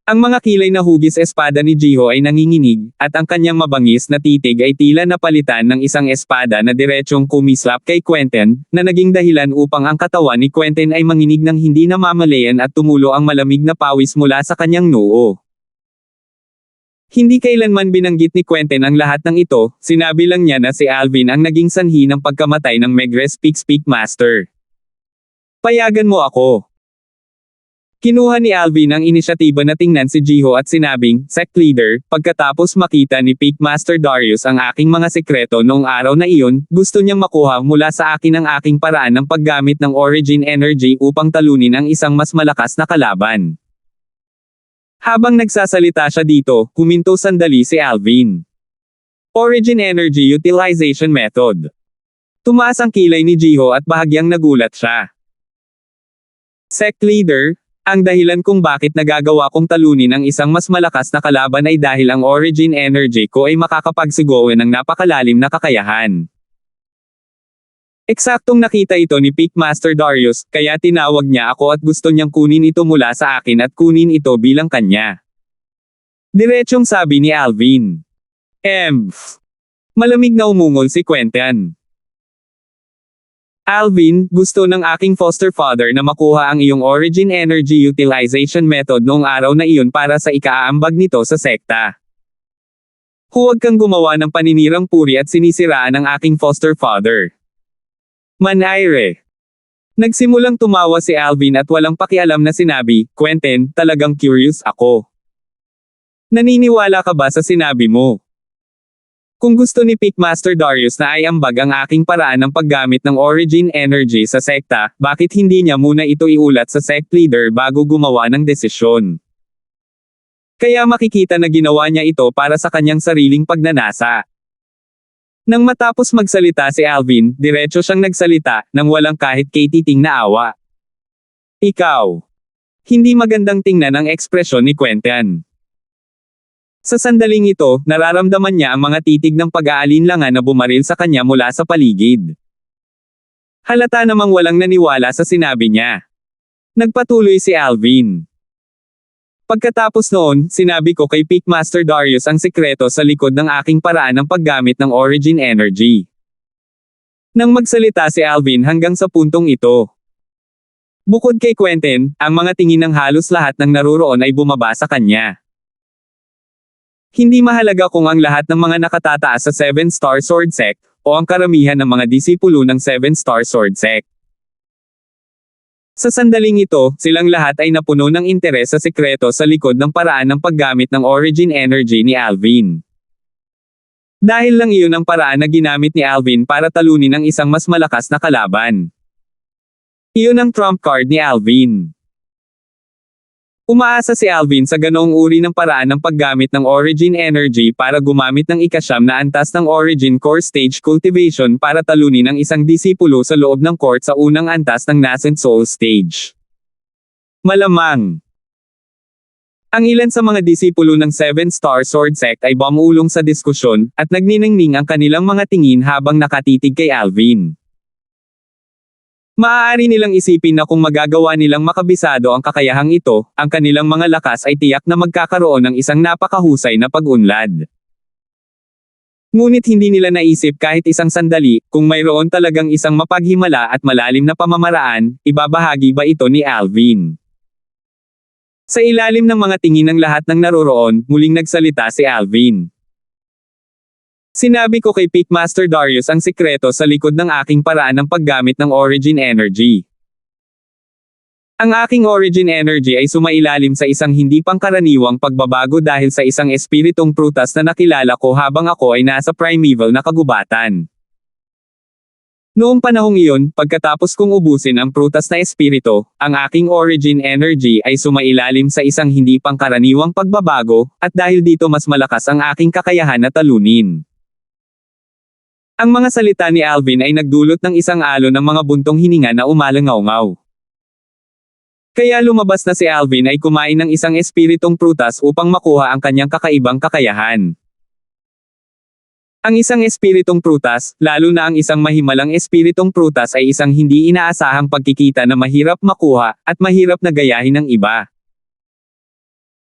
Ang mga kilay na hugis espada ni Jiho ay nanginginig, at ang kanyang mabangis na titig ay tila napalitan ng isang espada na diretsyong kumislap kay Quentin, na naging dahilan upang ang katawan ni Quentin ay manginig ng hindi namamalayan at tumulo ang malamig na pawis mula sa kanyang noo. Hindi kailanman binanggit ni Quentin ang lahat ng ito, sinabi lang niya na si Alvin ang naging sanhi ng pagkamatay ng Megres Speak Master. Payagan mo ako. Kinuha ni Alvin ang inisyatiba na tingnan si Jiho at sinabing, "Sect Leader, pagkatapos makita ni Peak Master Darius ang aking mga sekreto noong araw na iyon, gusto niyang makuha mula sa akin ang aking paraan ng paggamit ng Origin Energy upang talunin ang isang mas malakas na kalaban." Habang nagsasalita siya dito, huminto sandali si Alvin. Origin Energy Utilization Method. Tumaas ang kilay ni Jiho at bahagyang nagulat siya. Sect Leader, ang dahilan kung bakit nagagawa kong talunin ang isang mas malakas na kalaban ay dahil ang Origin Energy ko ay makakapagsigaw ng napakalalim na kakayahan. Eksaktong nakita ito ni Peak Master Darius, kaya tinawag niya ako at gusto niyang kunin ito mula sa akin at kunin ito bilang kanya. Diretsyong sabi ni Alvin. Malamig na umungol si Quentin. Alvin, gusto ng aking foster father na makuha ang iyong Origin Energy Utilization Method noong araw na iyon para sa ikaaambag nito sa sekta. Huwag kang gumawa ng paninirang puri at sinisiraan ang aking foster father. Manaire. Nagsimulang tumawa si Alvin at walang pakialam na sinabi, "Quentin, talagang curious ako. Naniniwala ka ba sa sinabi mo? Kung gusto ni Peak Master Darius na ay ambag ang aking paraan ng paggamit ng Origin Energy sa sekta, bakit hindi niya muna ito iulat sa sect leader bago gumawa ng desisyon? Kaya makikita na ginawa niya ito para sa kanyang sariling pagnanasa." Nang matapos magsalita si Alvin, diretso siyang nagsalita, nang walang kahit katiting na awa. "Ikaw. Hindi magandang tingnan ang ekspresyon ni Quentin." Sa sandaling ito, nararamdaman niya ang mga titig ng pag-aalinlangan na bumaril sa kanya mula sa paligid. Halata namang walang naniwala sa sinabi niya. Nagpatuloy si Alvin. "Pagkatapos noon, sinabi ko kay Peak Master Darius ang sikreto sa likod ng aking paraan ng paggamit ng Origin Energy." Nang magsalita si Alvin hanggang sa puntong ito. Bukod kay Quentin, ang mga tingin ng halos lahat ng naruroon ay bumaba sa kanya. Hindi mahalaga kung ang lahat ng mga nakatataas sa 7-star Sword Sect, o ang karamihan ng mga disipulo ng 7-star Sword Sect. Sa sandaling ito, silang lahat ay napuno ng interes sa sekreto sa likod ng paraan ng paggamit ng Origin Energy ni Alvin. Dahil lang iyon ang paraan na ginamit ni Alvin para talunin ang isang mas malakas na kalaban. Iyon ang trump card ni Alvin. Umaasa si Alvin sa ganoong uri ng paraan ng paggamit ng Origin Energy para gumamit ng ika-9 na antas ng Origin Core Stage Cultivation para talunin ang isang disipulo sa loob ng court sa unang antas ng Nascent Soul Stage. Malamang. Ang ilan sa mga disipulo ng 7-star Sword Sect ay bumulong sa diskusyon, at nagniningning ang kanilang mga tingin habang nakatitig kay Alvin. Maaari nilang isipin na kung magagawa nilang makabisado ang kakayahang ito, ang kanilang mga lakas ay tiyak na magkakaroon ng isang napakahusay na pag-unlad. Ngunit hindi nila naisip kahit isang sandali, kung mayroon talagang isang mapaghimala at malalim na pamamaraan, ibabahagi ba ito ni Alvin? Sa ilalim ng mga tingin ng lahat ng naroroon, muling nagsalita si Alvin. "Sinabi ko kay Peak Master Darius ang sikreto sa likod ng aking paraan ng paggamit ng Origin Energy. Ang aking Origin Energy ay sumailalim sa isang hindi pangkaraniwang pagbabago dahil sa isang espiritong prutas na nakilala ko habang ako ay nasa primeval na kagubatan. Noong panahong iyon, pagkatapos kong ubusin ang prutas na espirito, ang aking Origin Energy ay sumailalim sa isang hindi pangkaraniwang pagbabago, at dahil dito mas malakas ang aking kakayahan na talunin. Ang mga salita ni Alvin ay nagdulot ng isang alon ng mga buntong hininga na umalangaw-ngaw. Kaya lumabas na si Alvin ay kumain ng isang espiritong prutas upang makuha ang kanyang kakaibang kakayahan. Ang isang espiritong prutas, lalo na ang isang mahimalang espiritong prutas ay isang hindi inaasahang pagkikita na mahirap makuha, at mahirap na gayahin ng iba.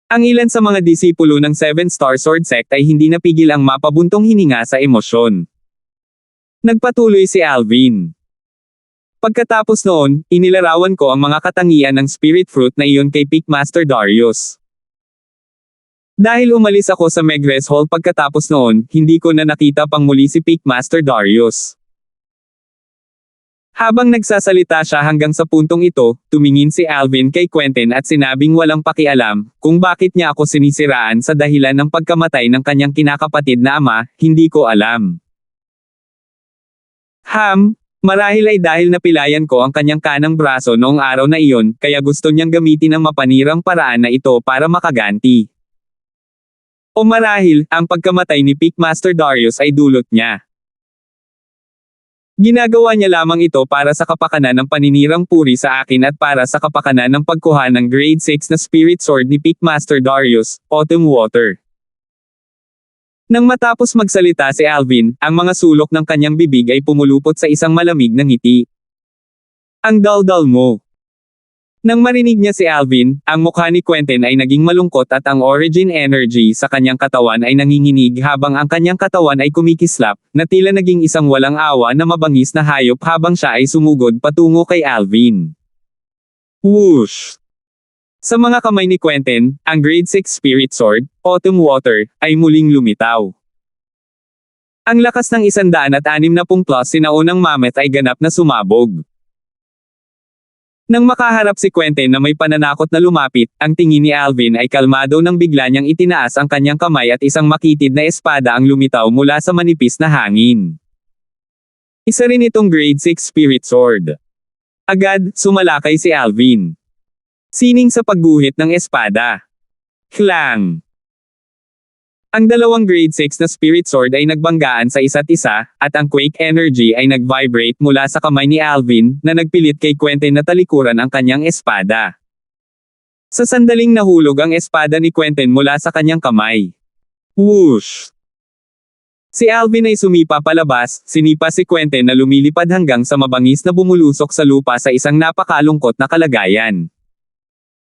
Ang ilan sa mga disipulo ng Seven Star Sword Sect ay hindi napigil ang mapabuntong hininga sa emosyon. Nagpatuloy si Alvin. Pagkatapos noon, inilarawan ko ang mga katangian ng spirit fruit na iyon kay Peak Master Darius. Dahil umalis ako sa Megrez Hall pagkatapos noon, hindi ko na nakita pang muli si Peak Master Darius. Habang nagsasalita siya hanggang sa puntong ito, tumingin si Alvin kay Quentin at sinabing walang pakialam, kung bakit niya ako sinisiraan sa dahilan ng pagkamatay ng kanyang kinakapatid na ama, hindi ko alam. Marahil ay dahil napilayan ko ang kanyang kanang braso noong araw na iyon, kaya gusto niyang gamitin ang mapanirang paraan na ito para makaganti. O marahil, ang pagkamatay ni Peak Master Darius ay dulot niya. Ginagawa niya lamang ito para sa kapakanan ng paninirang puri sa akin at para sa kapakanan ng pagkuha ng Grade 6 na Spirit Sword ni Peak Master Darius, Autumn Water. Nang matapos magsalita si Alvin, ang mga sulok ng kanyang bibig ay pumulupot sa isang malamig na ngiti. Ang daldal mo. Nang marinig niya si Alvin, ang mukha ni Quentin ay naging malungkot at ang origin energy sa kanyang katawan ay nanginginig habang ang kanyang katawan ay kumikislap, na tila naging isang walang awa na mabangis na hayop habang siya ay sumugod patungo kay Alvin. Whoosh! Sa mga kamay ni Quentin, ang Grade 6 Spirit Sword, Autumn Water, ay muling lumitaw. Ang lakas ng 160 plus sinaunang mammoth ay ganap na sumabog. Nang makaharap si Quentin na may pananakot na lumapit, ang tingin ni Alvin ay kalmado nang bigla niyang itinaas ang kanyang kamay at isang makitid na espada ang lumitaw mula sa manipis na hangin. Isa rin itong Grade 6 Spirit Sword. Agad, sumalakay si Alvin. Sining sa pagguhit ng espada. Klang! Ang dalawang Grade 6 na Spirit Sword ay nagbanggaan sa isa't isa, at ang Quake Energy ay nag-vibrate mula sa kamay ni Alvin, na nagpilit kay Quentin na talikuran ang kanyang espada. Sa sandaling nahulog ang espada ni Quentin mula sa kanyang kamay. Whoosh! Si Alvin ay sumipa palabas, sinipa si Quentin na lumilipad hanggang sa mabangis na bumulusok sa lupa sa isang napakalungkot na kalagayan.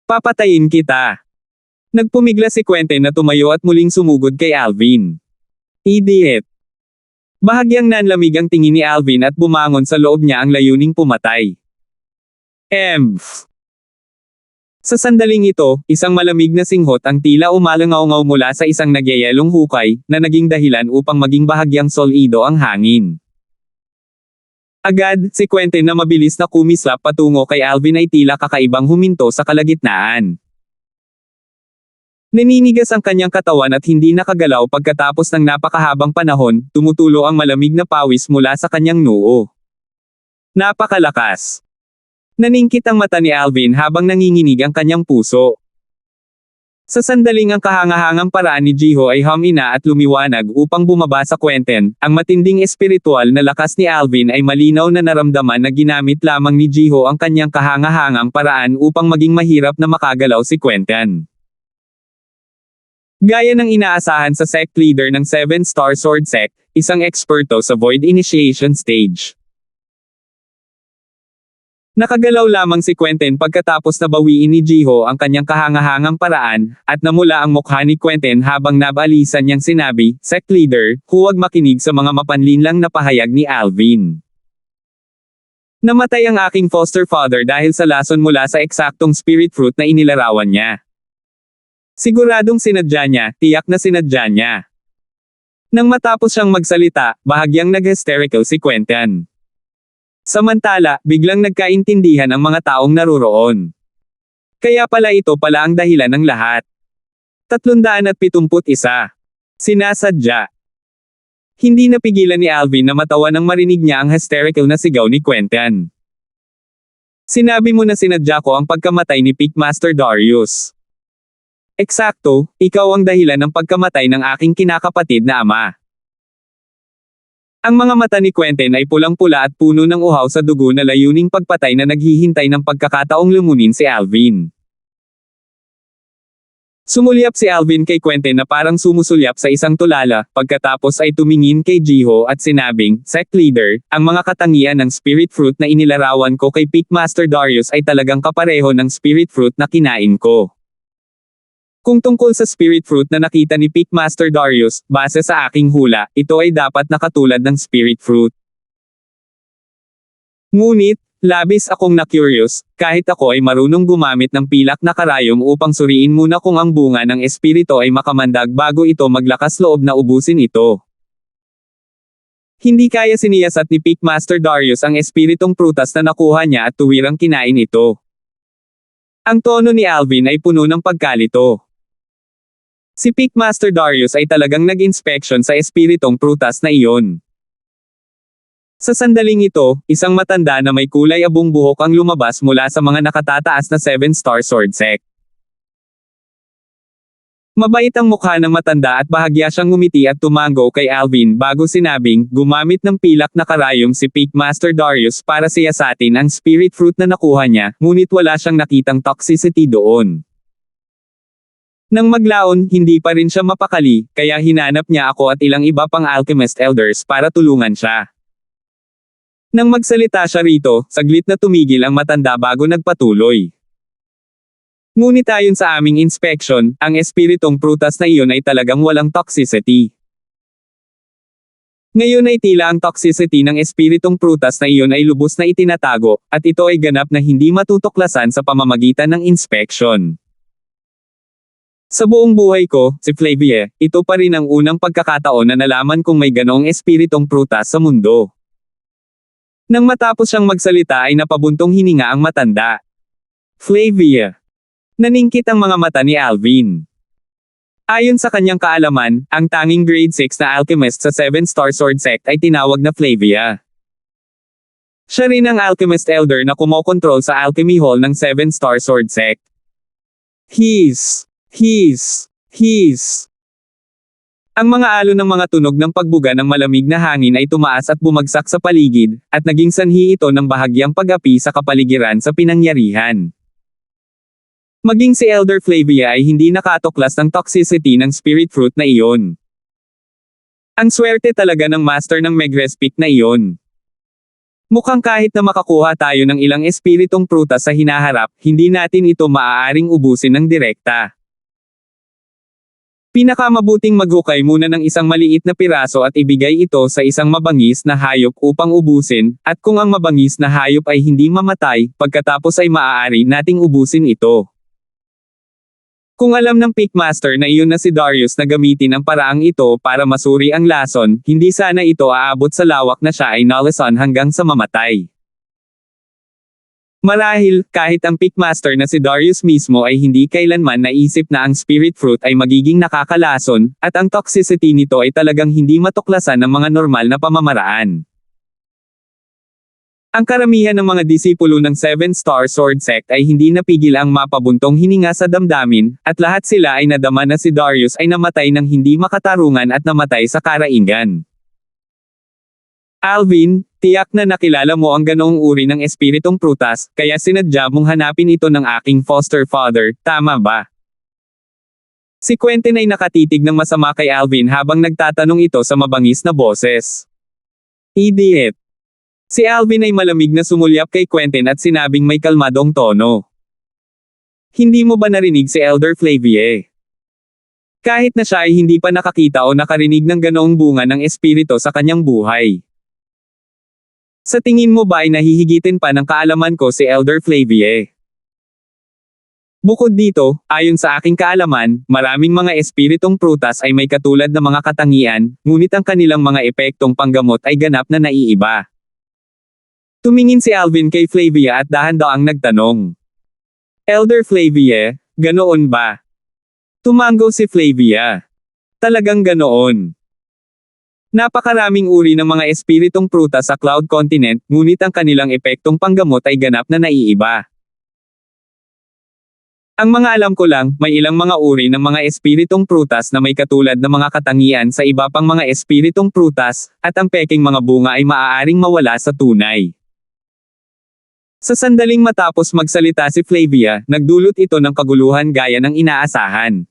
Papatayin kita. Nagpumigla si Quentin na tumayo at muling sumugod kay Alvin. Idiot. Bahagyang nanlamig ang tingin ni Alvin at bumangon sa loob niya ang layuning pumatay. Emph. Sa sandaling ito, isang malamig na singhot ang tila umalangaw-ngaw mula sa isang nagyayelong hukay, na naging dahilan upang maging bahagyang solido ang hangin. Agad, si Quentin na mabilis na kumislap patungo kay Alvin ay tila kakaibang huminto sa kalagitnaan. Naninigas ang kanyang katawan at hindi nakagalaw pagkatapos ng napakahabang panahon, tumutulo ang malamig na pawis mula sa kanyang noo. Napakalakas. Naningkit ang mata ni Alvin habang nanginginig ang kanyang puso. Sa sandaling ang kahangahangang paraan ni Jiho ay humina at lumiwanag upang bumaba sa Quentin, ang matinding espiritual na lakas ni Alvin ay malinaw na naramdaman na ginamit lamang ni Jiho ang kanyang kahangahangang paraan upang maging mahirap na makagalaw si Quentin. Gaya ng inaasahan sa sect leader ng Seven Star Sword Sect, isang eksperto sa Void Initiation Stage. Nakagalaw lamang si Quentin pagkatapos na bawiin ni Jiho ang kanyang kahangahangang paraan, at namula ang mukha ni Quentin habang nabalisan niyang sinabi, "Sect leader, huwag makinig sa mga mapanlinlang na pahayag ni Alvin. Namatay ang aking foster father dahil sa lason mula sa eksaktong spirit fruit na inilarawan niya. Siguradong sinadya niya, tiyak na sinadya niya." Nang matapos siyang magsalita, bahagyang nag-hysterical si Quentin. Samantala, biglang nagkaintindihan ang mga taong naroroon. Kaya pala ito pala ang dahilan ng lahat. 371. Sinasadya. Hindi napigilan ni Alvin na matawa nang marinig niya ang hysterical na sigaw ni Quentin. "Sinabi mo na sinadya ko ang pagkamatay ni Peak Master Darius. Eksakto, ikaw ang dahilan ng pagkamatay ng aking kinakapatid na ama." Ang mga mata ni Quentin ay pulang-pula at puno ng uhaw sa dugo na layuning pagpatay na naghihintay ng pagkakataong lumunin si Alvin. Sumulyap si Alvin kay Quentin na parang sumusulyap sa isang tulala, pagkatapos ay tumingin kay Jiho at sinabing, "Sect Leader, ang mga katangian ng Spirit Fruit na inilarawan ko kay Peakmaster Darius ay talagang kapareho ng Spirit Fruit na kinain ko." Kung tungkol sa Spirit Fruit na nakita ni Peakmaster Darius, base sa aking hula, ito ay dapat na katulad ng Spirit Fruit. Ngunit, labis akong na-curious, kahit ako ay marunong gumamit ng pilak na karayom upang suriin muna kung ang bunga ng espiritu ay makamandag bago ito maglakas loob na ubusin ito. Hindi kaya siniyasat ni Peakmaster Darius ang espiritong prutas na nakuha niya at tuwirang kinain ito. Ang tono ni Alvin ay puno ng pagkalito. Si Peakmaster Darius ay talagang nag-inspection sa espiritong prutas na iyon. Sa sandaling ito, isang matanda na may kulay abong buhok ang lumabas mula sa mga nakatataas na 7-star sword sect. Mabait ang mukha ng matanda at bahagya siyang ngumiti at tumango kay Alvin bago sinabing, gumamit ng pilak na karayom si Peakmaster Darius para siyasatin ang spirit fruit na nakuha niya, ngunit wala siyang nakitang toxicity doon. Nang maglaon, hindi pa rin siya mapakali, kaya hinanap niya ako at ilang iba pang alchemist elders para tulungan siya. Nang magsalita siya rito, saglit na tumigil ang matanda bago nagpatuloy. Ngunit ayon sa aming inspection, ang espiritong prutas na iyon ay talagang walang toxicity. Ngayon ay tila ang toxicity ng espiritong prutas na iyon ay lubos na itinatago, at ito ay ganap na hindi matutuklasan sa pamamagitan ng inspection. Sa buong buhay ko, si Flavia, ito pa rin ang unang pagkakataon na nalaman kong may ganoong espiritong prutas sa mundo. Nang matapos siyang magsalita ay napabuntong hininga ang matanda. Flavia. Naningkit ang mga mata ni Alvin. Ayon sa kanyang kaalaman, ang tanging grade 6 na alchemist sa 7-star sword sect ay tinawag na Flavia. Siya rin ang alchemist elder na kumokontrol sa alchemy hall ng 7-star sword sect. He's. Ang mga alon ng mga tunog ng pagbuga ng malamig na hangin ay tumaas at bumagsak sa paligid, at naging sanhi ito ng bahagyang pag-api sa kapaligiran sa pinangyarihan. Maging si Elder Flavia ay hindi nakatuklas ng toxicity ng spirit fruit na iyon. Ang swerte talaga ng master ng Megrez Peak na iyon. Mukhang kahit na makakuha tayo ng ilang espiritong prutas sa hinaharap, hindi natin ito maaaring ubusin ng direkta. Pinakamabuting maghukay muna ng isang maliit na piraso at ibigay ito sa isang mabangis na hayop upang ubusin, at kung ang mabangis na hayop ay hindi mamatay, pagkatapos ay maaari nating ubusin ito. Kung alam ng Peakmaster na iyon na si Darius na gamitin ang paraang ito para masuri ang lason, hindi sana ito aabot sa lawak na siya ay nalason hanggang sa mamatay. Marahil, kahit ang Peakmaster na si Darius mismo ay hindi kailanman naisip na ang spirit fruit ay magiging nakakalason, at ang toxicity nito ay talagang hindi matuklasan ng mga normal na pamamaraan. Ang karamihan ng mga disipulo ng 7-star sword sect ay hindi napigil ang mapabuntong hininga sa damdamin, at lahat sila ay nadama na si Darius ay namatay ng hindi makatarungan at namatay sa karaingan. Alvin, tiyak na nakilala mo ang ganoong uri ng espiritong prutas, kaya sinadya mong hanapin ito ng aking foster father, tama ba? Si Quentin ay nakatitig ng masama kay Alvin habang nagtatanong ito sa mabangis na boses. Idiot. Si Alvin ay malamig na sumulyap kay Quentin at sinabing may kalmadong tono. Hindi mo ba narinig si Elder Flavia? Kahit na siya ay hindi pa nakakita o nakarinig ng ganoong bunga ng espiritu sa kanyang buhay. Sa tingin mo ba ay nahihigitin pa ng kaalaman ko si Elder Flavia? Bukod dito, ayon sa aking kaalaman, maraming mga espiritong prutas ay may katulad na mga katangian, ngunit ang kanilang mga epektong panggamot ay ganap na naiiba. Tumingin si Alvin kay Flavia at dahan-daang nagtanong. Elder Flavia, ganoon ba? Tumango si Flavia. Talagang ganoon. Napakaraming uri ng mga espiritong prutas sa Cloud Continent, ngunit ang kanilang epektong panggamot ay ganap na naiiba. Ang mga alam ko lang, may ilang mga uri ng mga espiritong prutas na may katulad na mga katangian sa iba pang mga espiritong prutas, at ang peking mga bunga ay maaaring mawala sa tunay. Sa sandaling matapos magsalita si Flavia, nagdulot ito ng kaguluhan gaya ng inaasahan.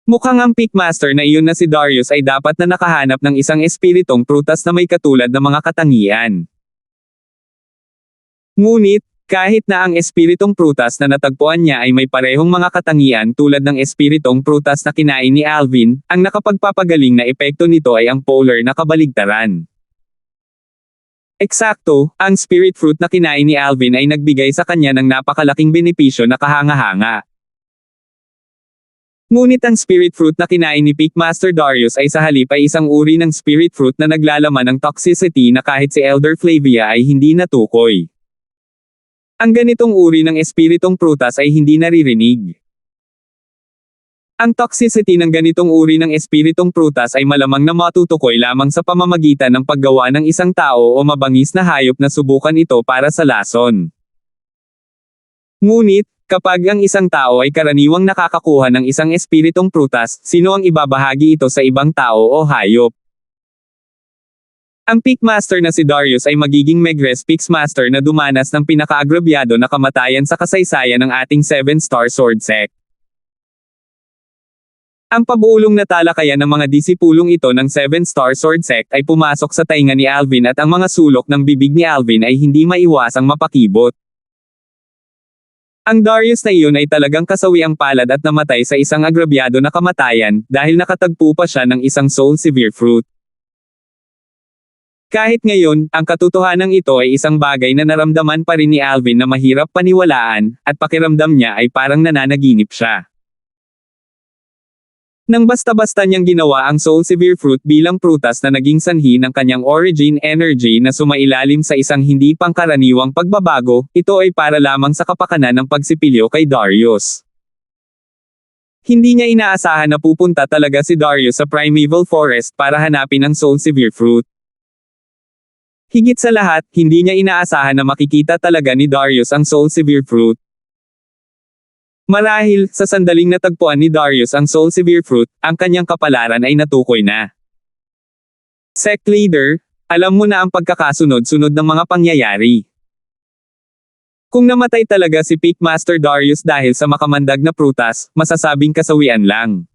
Mukhang ang Pickmaster na iyon na si Darius ay dapat na nakahanap ng isang espiritong prutas na may katulad ng mga katangian. Ngunit, kahit na ang espiritong prutas na natagpuan niya ay may parehong mga katangian tulad ng espiritong prutas na kinain ni Alvin, ang nakapagpapagaling na epekto nito ay ang polar na kabaligtaran. Eksakto, ang spirit fruit na kinain ni Alvin ay nagbigay sa kanya ng napakalaking benepisyo na kahanga-hanga. Ngunit ang spirit fruit na kinain ni Pickmaster Darius ay sa halip ay isang uri ng spirit fruit na naglalaman ng toxicity na kahit si Elder Flavia ay hindi natukoy. Ang ganitong uri ng espiritong prutas ay hindi naririnig. Ang toxicity ng ganitong uri ng espiritong prutas ay malamang na matutukoy lamang sa pamamagitan ng paggawa ng isang tao o mabangis na hayop na subukan ito para sa lason. Ngunit, kapag ang isang tao ay karaniwang nakakakuha ng isang espiritong prutas, sino ang ibabahagi ito sa ibang tao o hayop? Ang Pickmaster na si Darius ay magiging Megrez Pickmaster na dumanas ng pinakaagrabyado na kamatayan sa kasaysayan ng ating 7-star sword sect. Ang pabuulong na talakayan ng mga disipulong ito ng 7-star sword sect ay pumasok sa tainga ni Alvin at ang mga sulok ng bibig ni Alvin ay hindi maiwasang mapakibot. Ang Darius na iyon ay talagang kasawiang palad at namatay sa isang agrabyado na kamatayan dahil nakatagpo pa siya ng isang soul severe fruit. Kahit ngayon, ang katotohanan ito ay isang bagay na naramdaman pa rin ni Alvin na mahirap paniwalaan, at pakiramdam niya ay parang nananaginip siya. Nang basta-basta niyang ginawa ang Soul Severe Fruit bilang prutas na naging sanhi ng kanyang origin energy na sumailalim sa isang hindi pangkaraniwang pagbabago, ito ay para lamang sa kapakanan ng pagsipilyo kay Darius. Hindi niya inaasahan na pupunta talaga si Darius sa Primeval Forest para hanapin ang Soul Severe Fruit. Higit sa lahat, hindi niya inaasahan na makikita talaga ni Darius ang Soul Severe Fruit. Marahil, sa sandaling natagpuan ni Darius ang Soul Severe Fruit, ang kanyang kapalaran ay natukoy na. Sect Leader, alam mo na ang pagkakasunod-sunod ng mga pangyayari. Kung namatay talaga si Pickmaster Darius dahil sa makamandag na prutas, masasabing kasawian lang.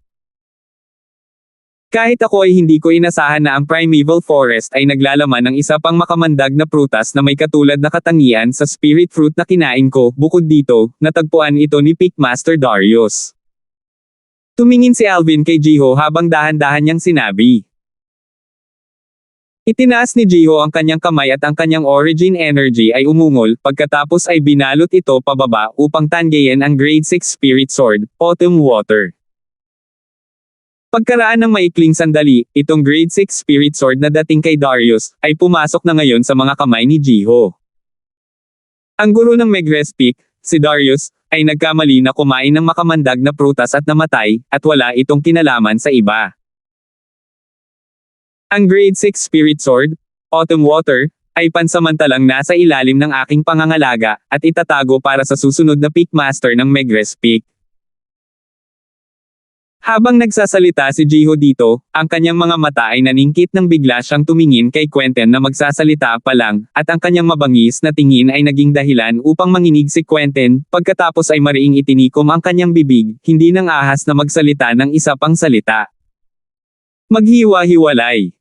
Kahit ako ay hindi ko inasahan na ang Primeval Forest ay naglalaman ng isa pang makamandag na prutas na may katulad na katangian sa spirit fruit na kinain ko, bukod dito, natagpuan ito ni Pickmaster Darius. Tumingin si Alvin kay Jiho habang dahan-dahan niyang sinabi. Itinaas ni Jiho ang kanyang kamay at ang kanyang origin energy ay umungol, pagkatapos ay binalot ito pababa upang tanggayin ang grade 6 spirit sword, Autumn Water. Pagkaraan ng maikling sandali, itong grade 6 spirit sword na dating kay Darius, ay pumasok na ngayon sa mga kamay ni Jiho. Ang guro ng Megrez Peak, si Darius, ay nagkamali na kumain ng makamandag na prutas at namatay, at wala itong kinalaman sa iba. Ang grade 6 spirit sword, Autumn Water, ay pansamantalang nasa ilalim ng aking pangangalaga, at itatago para sa susunod na Pickmaster ng Megrez Peak. Habang nagsasalita si Jiho dito, ang kanyang mga mata ay naningkit nang bigla siyang tumingin kay Quentin na magsasalita pa lang, at ang kanyang mabangis na tingin ay naging dahilan upang manginig si Quentin, pagkatapos ay mariing itinikom ang kanyang bibig, hindi nang ahas na magsalita ng isa pang salita. Maghiwa-hiwalay.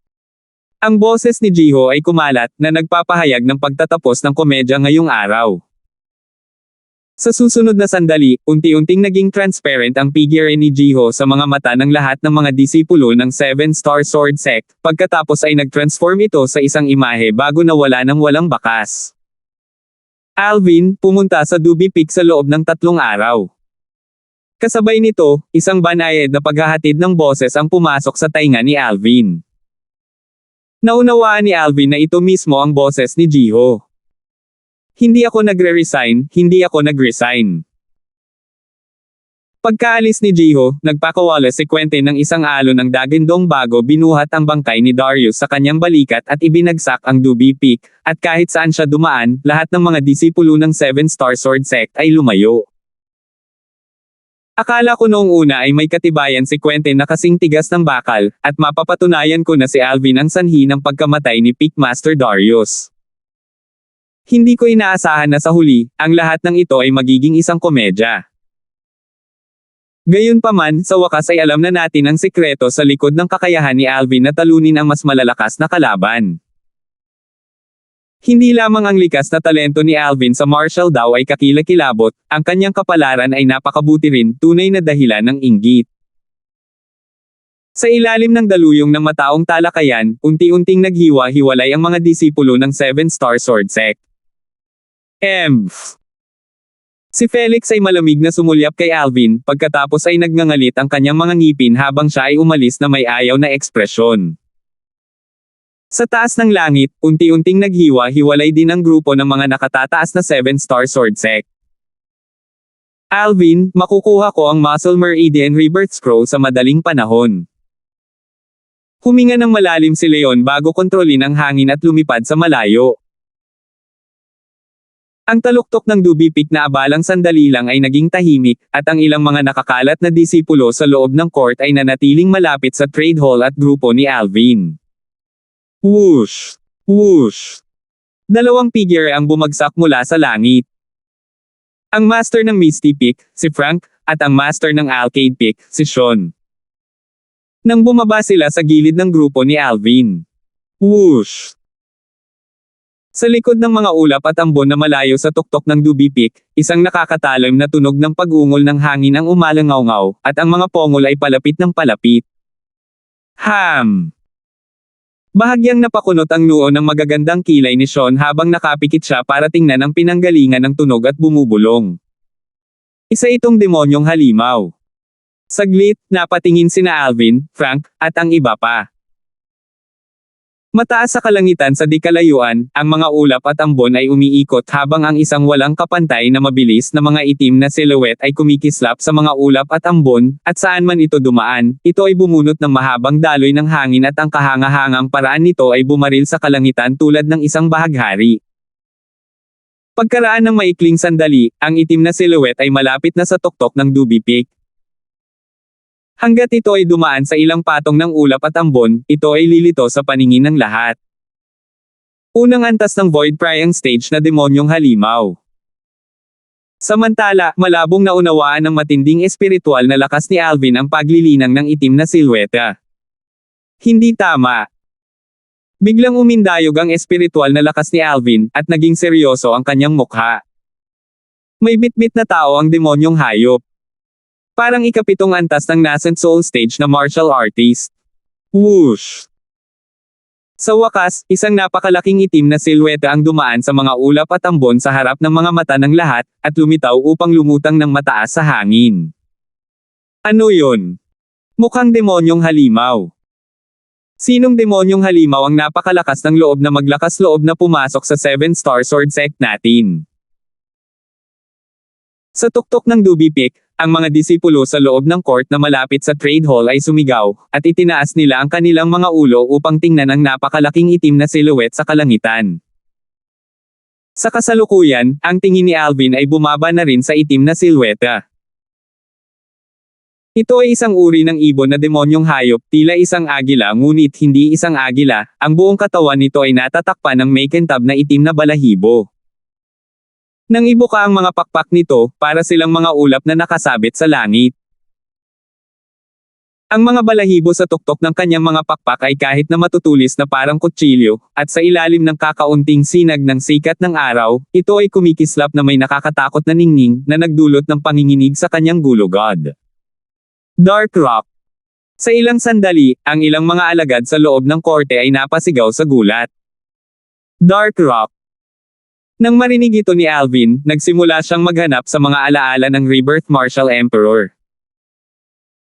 Ang boses ni Jiho ay kumalat, na nagpapahayag ng pagtatapos ng komedya ngayong araw. Sa susunod na sandali, unti-unting naging transparent ang figure ni Jiho sa mga mata ng lahat ng mga disipulo ng 7-star sword sect, pagkatapos ay nag-transform ito sa isang imahe bago nawala ng walang bakas. Alvin, pumunta sa Duby Peak sa loob ng 3 araw. Kasabay nito, isang banayad na paghahatid ng boses ang pumasok sa tainga ni Alvin. Naunawaan ni Alvin na ito mismo ang boses ni Jiho. Hindi ako nagre-resign, hindi ako nag-resign. Pagkaalis ni Jiho, nagpakawala si Quentin ng isang alon ng dagindong bago binuhat ang bangkay ni Darius sa kanyang balikat at ibinagsak ang Duby Peak, at kahit saan siya dumaan, lahat ng mga disipulo ng 7-star sword sect ay lumayo. Akala ko noong una ay may katibayan si Quentin na kasing tigas ng bakal, at mapapatunayan ko na si Alvin ang sanhi ng pagkamatay ni Peakmaster Darius. Hindi ko inaasahan na sa huli, ang lahat ng ito ay magiging isang komedya. Gayunpaman, sa wakas ay alam na natin ang sikreto sa likod ng kakayahan ni Alvin na talunin ang mas malalakas na kalaban. Hindi lamang ang likas na talento ni Alvin sa martial daw ay kakilakilabot, ang kanyang kapalaran ay napakabuti rin, tunay na dahilan ng inggit. Sa ilalim ng daluyong ng mataong talakayan, unti-unting naghiwa-hiwalay ang mga disipulo ng Seven Star Sword Sect. Si Felix ay malamig na sumulyap kay Alvin, pagkatapos ay nagngangalit ang kanyang mga ngipin habang siya ay umalis na may ayaw na ekspresyon. Sa taas ng langit, unti-unting naghiwa-hiwalay din ang grupo ng mga nakatataas na Seven Star Sword Sect. Alvin, makukuha ko ang Muscle Meridian Rebirth Scroll sa madaling panahon. Huminga ng malalim si Leon bago kontrolin ang hangin at lumipad sa malayo. Ang taluktok ng Duby Peak na abalang sandali lang ay naging tahimik, at ang ilang mga nakakalat na disipulo sa loob ng court ay nanatiling malapit sa trade hall at grupo ni Alvin. Whoosh! Whoosh! Dalawang figure ang bumagsak mula sa langit. Ang master ng Misty Peak, si Frank, at ang master ng Arcade Peak, si Sean. Nang bumaba sila sa gilid ng grupo ni Alvin. Whoosh! Sa likod ng mga ulap at ambon na malayo sa tuktok ng Duby Peak, isang nakakatalim na tunog ng pag-ungol ng hangin ang umalangaw-ngaw, at ang mga pongol ay palapit ng palapit. Ham! Bahagyang napakunot ang noo ng magagandang kilay ni Sean habang nakapikit siya para tingnan ang pinanggalingan ng tunog at bumubulong. Isa itong demonyong halimaw. Saglit, napatingin sina Alvin, Frank, at ang iba pa. Mataas sa kalangitan sa di kalayuan, ang mga ulap at ambon ay umiikot habang ang isang walang kapantay na mabilis na mga itim na silhouette ay kumikislap sa mga ulap at ambon, at saan man ito dumaan, ito ay bumunot ng mahabang daloy ng hangin at ang kahanga-hangang paraan nito ay bumaril sa kalangitan tulad ng isang bahaghari. Pagkaraan ng maikling sandali, ang itim na silhouette ay malapit na sa tuktok ng Duby Peak. Hanggat ito ay dumaan sa ilang patong ng ulap at ambon, ito ay lilito sa paningin ng lahat. Unang antas ng Void Prying Stage na demonyong halimaw. Samantala, malabong naunawaan ng matinding espiritual na lakas ni Alvin ang paglilinang ng itim na silhouette. Hindi tama. Biglang umindayog ang espiritual na lakas ni Alvin, at naging seryoso ang kanyang mukha. May bitbit na tao ang demonyong hayop. Parang ikapitong antas ng nascent soul stage na martial artist. Whoosh! Sa wakas, isang napakalaking itim na silhouette ang dumaan sa mga ulap at ambon sa harap ng mga mata ng lahat, at lumitaw upang lumutang ng mataas sa hangin. Ano yun? Mukhang demonyong halimaw. Sinong demonyong halimaw ang napakalakas ng loob na maglakas loob na pumasok sa Seven Star Sword Sect natin? Sa tuktok ng Duby Peak, ang mga disipulo sa loob ng court na malapit sa trade hall ay sumigaw, at itinaas nila ang kanilang mga ulo upang tingnan ang napakalaking itim na silhouette sa kalangitan. Sa kasalukuyan, ang tingin ni Alvin ay bumaba na rin sa itim na silhouette. Ito ay isang uri ng ibon na demonyong hayop, tila isang agila ngunit hindi isang agila, ang buong katawan nito ay natatakpan ng makintab na itim na balahibo. Nang ibuka ang mga pakpak nito, para silang mga ulap na nakasabit sa langit. Ang mga balahibo sa tuktok ng kanyang mga pakpak ay kahit na matutulis na parang kutsilyo, at sa ilalim ng kakaunting sinag ng sikat ng araw, ito ay kumikislap na may nakakatakot na ningning, na nagdulot ng panginginig sa kanyang gulugod. Dark Rock. Sa ilang sandali, ang ilang mga alagad sa loob ng korte ay napasigaw sa gulat. Dark Rock. Nang marinig ito ni Alvin, nagsimula siyang maghanap sa mga alaala ng Rebirth Martial Emperor.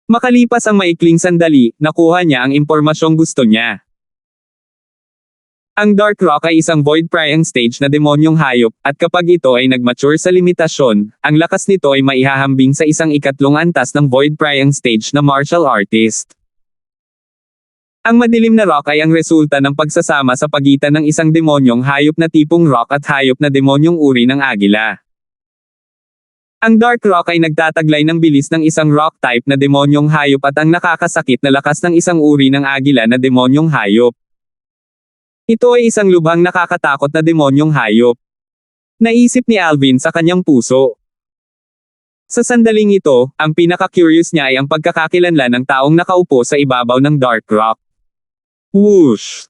Makalipas ang maikling sandali, nakuha niya ang impormasyong gusto niya. Ang Dark Rock ay isang void prying stage na demonyong hayop, at kapag ito ay nagmature sa limitasyon, ang lakas nito ay maihahambing sa isang ikatlong antas ng void prying stage na martial artist. Ang madilim na rock ay ang resulta ng pagsasama sa pagitan ng isang demonyong hayop na tipong rock at hayop na demonyong uri ng agila. Ang Dark Rock ay nagtataglay ng bilis ng isang rock type na demonyong hayop at ang nakakasakit na lakas ng isang uri ng agila na demonyong hayop. Ito ay isang lubhang nakakatakot na demonyong hayop. Naisip ni Alvin sa kanyang puso. Sa sandaling ito, ang pinaka-curious niya ay ang pagkakakilanlan ng taong nakaupo sa ibabaw ng Dark Rock. Whoosh!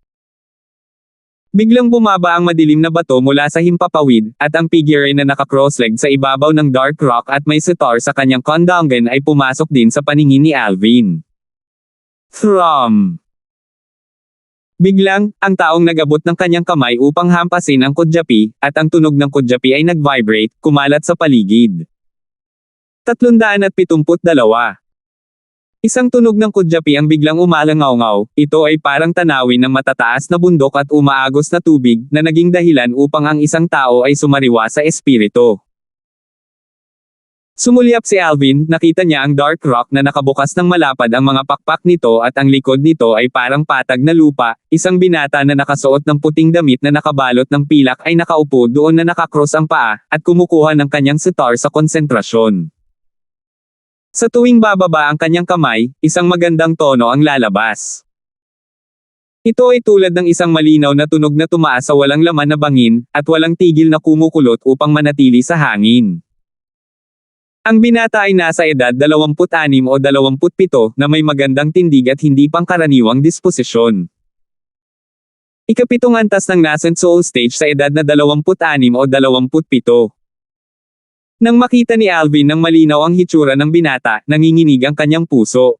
Biglang bumaba ang madilim na bato mula sa himpapawid, at ang figure na naka-crossleg sa ibabaw ng Dark Rock at may sitar sa kanyang kondongan ay pumasok din sa paningin ni Alvin. Thrum! Biglang, ang taong nag-abot ng kanyang kamay upang hampasin ang kudyapi, at ang tunog ng kudyapi ay nag-vibrate, kumalat sa paligid. 372. Isang tunog ng kudyapi ang biglang umalangaw-ngaw, ito ay parang tanawin ng matataas na bundok at umaagos na tubig, na naging dahilan upang ang isang tao ay sumariwa sa espiritu. Sumulyap si Alvin, nakita niya ang Dark Rock na nakabukas ng malapad ang mga pakpak nito at ang likod nito ay parang patag na lupa, isang binata na nakasuot ng puting damit na nakabalot ng pilak ay nakaupo doon na nakakross ang paa, at kumukuha ng kanyang sitar sa konsentrasyon. Sa tuwing bababa ang kanyang kamay, isang magandang tono ang lalabas. Ito ay tulad ng isang malinaw na tunog na tumaas sa walang laman na bangin, at walang tigil na kumukulot upang manatili sa hangin. Ang binata ay nasa edad 26 o 27 na may magandang tindig at hindi pangkaraniwang disposisyon. Ikapitong antas ng nascent soul stage sa edad na 26 o 27. Nang makita ni Alvin ng malinaw ang hitsura ng binata, nanginginig ang kanyang puso.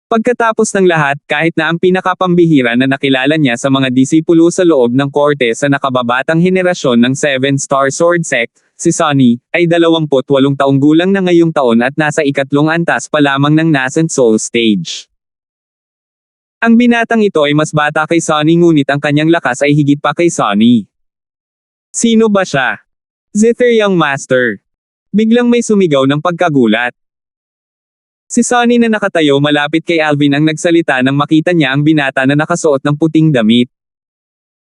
Pagkatapos ng lahat, kahit na ang pinakapambihira na nakilala niya sa mga disipulo sa loob ng korte sa nakababatang henerasyon ng Seven Star Sword Sect, si Sonny, ay 28 taong gulang na ngayong taon at nasa ikatlong antas pa lamang ng nascent soul stage. Ang binatang ito ay mas bata kay Sonny ngunit ang kanyang lakas ay higit pa kay Sonny. Sino ba siya? Zither Young Master. Biglang may sumigaw ng pagkagulat. Si Sonny na nakatayo malapit kay Alvin ang nagsalita nang makita niya ang binata na nakasuot ng puting damit.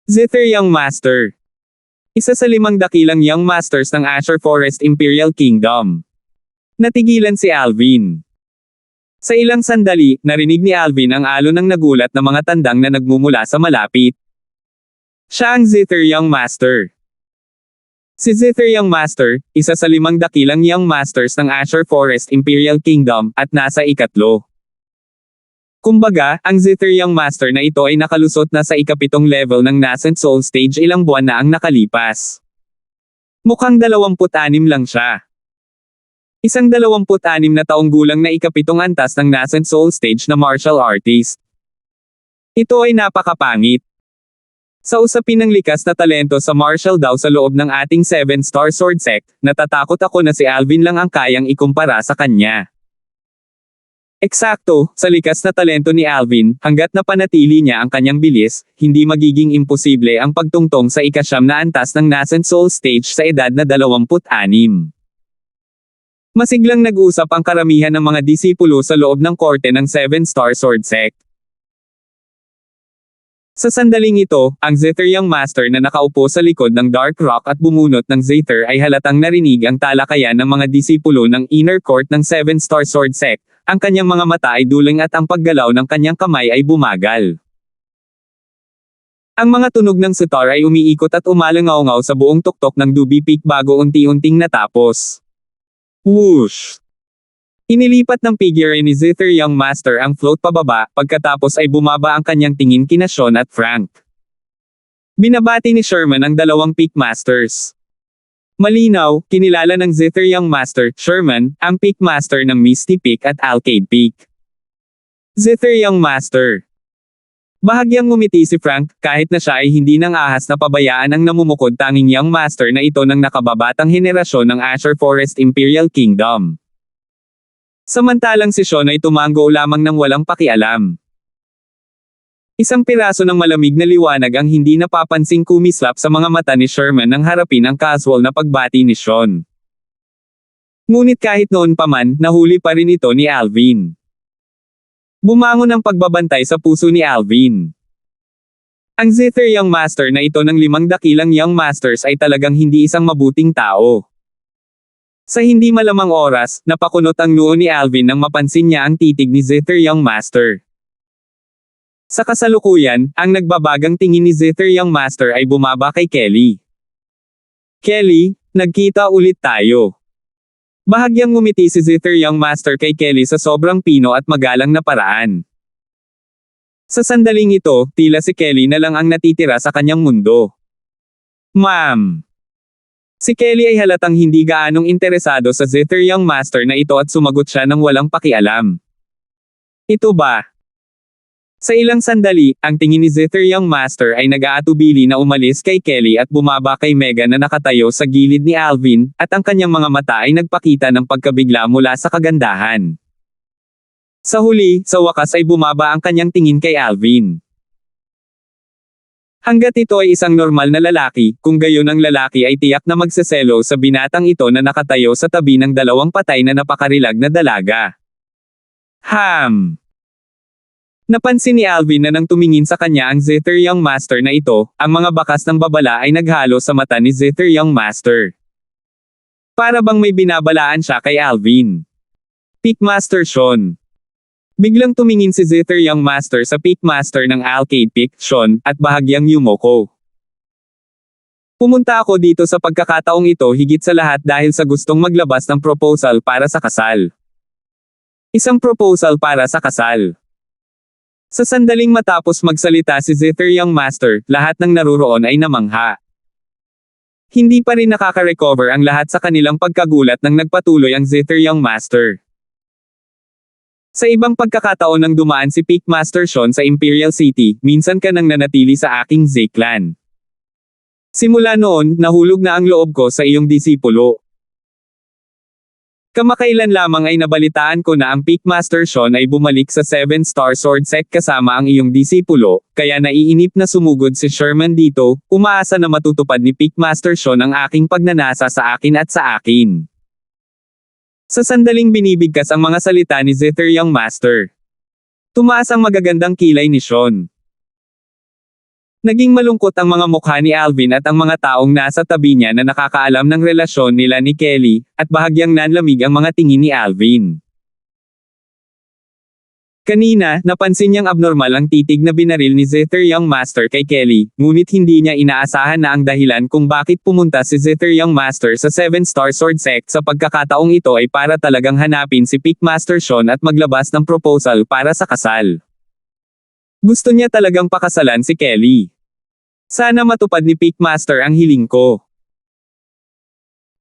Zither Young Master. Isa sa 5 dakilang Young Masters ng Azure Forest Imperial Kingdom. Natigilan si Alvin. Sa ilang sandali, narinig ni Alvin ang alon ng nagulat na mga tandang na nagmumula sa malapit. Siya ang Zither Young Master. Si Zither Young Master, isa sa 5 dakilang Young Masters ng Azure Forest Imperial Kingdom, at nasa ikatlo. Kumbaga, ang Zither Young Master na ito ay nakalusot na sa ikapitong level ng Nascent Soul Stage ilang buwan na ang nakalipas. Mukhang 26 lang siya. Isang 26 na taong gulang na ikapitong antas ng Nascent Soul Stage na martial artist. Ito ay napakapangit. Sa usapin ng likas na talento sa martial daw sa loob ng ating 7-star sword sect, natatakot ako na si Alvin lang ang kayang ikumpara sa kanya. Eksakto, sa likas na talento ni Alvin, hanggat napanatili niya ang kanyang bilis, hindi magiging imposible ang pagtungtong sa ika-9 na antas ng Nascent Soul Stage sa edad na 26. Masiglang nag-usap ang karamihan ng mga disipulo sa loob ng korte ng 7-star sword sect. Sa sandaling ito, ang Zither Young Master na nakaupo sa likod ng Dark Rock at bumunot ng Zither ay halatang narinig ang talakayan ng mga disipulo ng Inner Court ng 7-star Sword Sect. Ang kanyang mga mata ay duling at ang paggalaw ng kanyang kamay ay bumagal. Ang mga tunog ng sitar ay umiikot at umalangaw-ngaw sa buong tuktok ng Duby Peak bago unti-unting natapos. Whoosh! Inilipat ng figure ni Zither Young Master ang float pababa, pagkatapos ay bumaba ang kanyang tingin kina Sean at Frank. Binabati ni Sherman ang 2 Peak Masters. Malinaw, kinilala ng Zither Young Master, Sherman, ang Peak Master ng Misty Peak at Alcade Peak. Zither Young Master. Bahagyang ngumiti si Frank, kahit na siya ay hindi nang ahas na pabayaan ang namumukod tanging Young Master na ito ng nakababatang henerasyon ng Azure Forest Imperial Kingdom. Samantalang si Sean ay tumango lamang ng walang pakialam. Isang piraso ng malamig na liwanag ang hindi napapansing kumislap sa mga mata ni Sherman nang harapin ang casual na pagbati ni Sean. Ngunit kahit noon pa man, nahuli pa rin ito ni Alvin. Bumangon ang pagbabantay sa puso ni Alvin. Ang Zither Young Master na ito ng 5 dakilang Young Masters ay talagang hindi isang mabuting tao. Sa hindi malamang oras, napakunot ang noo ni Alvin nang mapansin niya ang titig ni Zither Young Master. Sa kasalukuyan, ang nagbabagang tingin ni Zither Young Master ay bumaba kay Kelly. Kelly, nagkita ulit tayo. Bahagyang ngumiti si Zither Young Master kay Kelly sa sobrang pino at magalang na paraan. Sa sandaling ito, tila si Kelly na lang ang natitira sa kanyang mundo. Ma'am. Si Kelly ay halatang hindi gaanong interesado sa Zither Young Master na ito at sumagot siya ng walang pakialam. Ito ba? Sa ilang sandali, ang tingin ni Zither Young Master ay nag-aatubili na umalis kay Kelly at bumaba kay Megan na nakatayo sa gilid ni Alvin, at ang kanyang mga mata ay nagpakita ng pagkabigla mula sa kagandahan. Sa huli, sa wakas ay bumaba ang kanyang tingin kay Alvin. Hanggat ito ay isang normal na lalaki, kung gayon ang lalaki ay tiyak na magseselo sa binatang ito na nakatayo sa tabi ng dalawang patay na napakarilag na dalaga. Napansin ni Alvin na nang tumingin sa kanya ang Zither Young Master na ito, ang mga bakas ng babala ay naghalo sa mata ni Zither Young Master. Para bang may binabalaan siya kay Alvin. Peakmaster Sean. Biglang tumingin si Zither Young Master sa Peakmaster ng Arcade Peak, Sean, at bahagyang yumoko. Pumunta ako dito sa pagkakataong ito higit sa lahat dahil sa gustong maglabas ng proposal para sa kasal. Isang proposal para sa kasal. Sa sandaling matapos magsalita si Zither Young Master, lahat ng naruroon ay namangha. Hindi pa rin nakaka-recover ang lahat sa kanilang pagkagulat nang nagpatuloy ang Zither Young Master. Sa ibang pagkakataon nang dumaan si Peakmaster Sean sa Imperial City, minsan ka nang nanatili sa aking Z-clan. Simula noon, nahulog na ang loob ko sa iyong disipulo. Kamakailan lamang ay nabalitaan ko na ang Peakmaster Sean ay bumalik sa 7-Star Sword Sect kasama ang iyong disipulo, kaya naiinip na sumugod si Sherman dito, umaasa na matutupad ni Peakmaster Sean ang aking pagnanasa sa akin at sa akin. Sa sandaling binibigkas ang mga salita ni Zither Young Master. Tumaas ang magagandang kilay ni Sean. Naging malungkot ang mga mukha ni Alvin at ang mga taong nasa tabi niya na nakakaalam ng relasyon nila ni Kelly, at bahagyang nanlamig ang mga tingin ni Alvin. Kanina, napansin niyang abnormal ang titig na binaril ni Zither Young Master kay Kelly, ngunit hindi niya inaasahan na ang dahilan kung bakit pumunta si Zither Young Master sa 7-Star Sword Sect sa pagkakataong ito ay para talagang hanapin si Peakmaster Sean at maglabas ng proposal para sa kasal. Gusto niya talagang pakasalan si Kelly. Sana matupad ni Peakmaster ang hiling ko.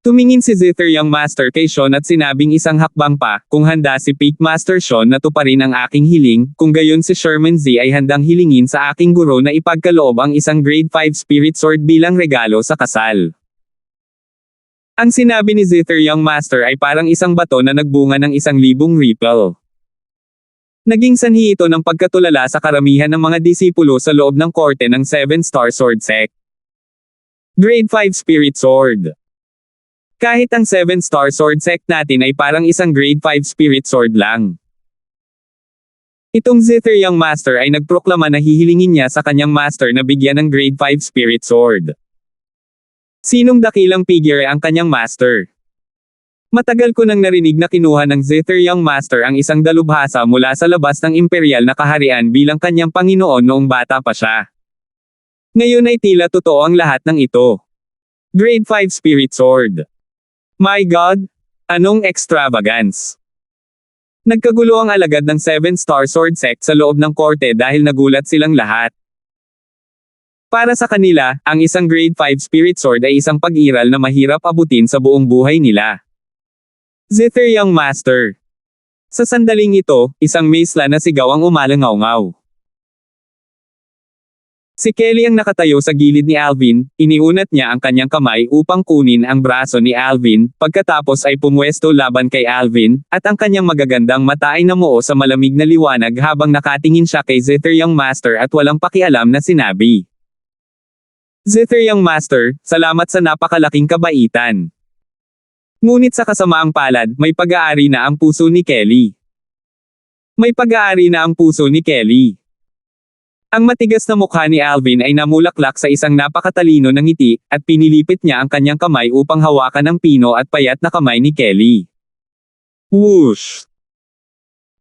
Tumingin si Zither Young Master kay Sean at sinabing isang hakbang pa, kung handa si Peakmaster Sean na tuparin ang aking hiling, kung gayon si Sherman Z ay handang hilingin sa aking guro na ipagkaloob ang isang Grade 5 Spirit Sword bilang regalo sa kasal. Ang sinabi ni Zither Young Master ay parang isang bato na nagbunga ng 1,000 ripple. Naging sanhi ito ng pagkatulala sa karamihan ng mga disipulo sa loob ng korte ng 7-Star Sword Sect. Grade 5 Spirit Sword. Kahit ang 7-Star Sword Sect natin ay parang isang Grade 5 Spirit Sword lang. Itong Zither Young Master ay nagproklama na hihilingin niya sa kanyang master na bigyan ng Grade 5 Spirit Sword. Sinong dakilang figure ang kanyang master? Matagal ko nang narinig na kinuha ng Zither Young Master ang isang dalubhasa mula sa labas ng imperial na kaharian bilang kanyang Panginoon noong bata pa siya. Ngayon ay tila totoo ang lahat ng ito. Grade 5 Spirit Sword. My God! Anong extravagance! Nagkagulo ang alagad ng 7-Star Sword Sect sa loob ng korte dahil nagulat silang lahat. Para sa kanila, ang isang Grade 5 Spirit Sword ay isang pag-iral na mahirap abutin sa buong buhay nila. Zither Young Master. Sa sandaling ito, isang maesla na sigaw ang umalangaw-ngaw. Si Kelly ang nakatayo sa gilid ni Alvin, iniunat niya ang kanyang kamay upang kunin ang braso ni Alvin, pagkatapos ay pumwesto laban kay Alvin, at ang kanyang magagandang mata ay namuo sa malamig na liwanag habang nakatingin siya kay Zither Young Master at walang pakialam na sinabi. Zither Young Master, salamat sa napakalaking kabaitan. Ngunit sa kasamaang palad, may pag-aari na ang puso ni Kelly. May pag-aari na ang puso ni Kelly. Ang matigas na mukha ni Alvin ay namulaklak sa isang napakatalino ng ngiti, at pinilipit niya ang kanyang kamay upang hawakan ang pino at payat na kamay ni Kelly. Whoosh!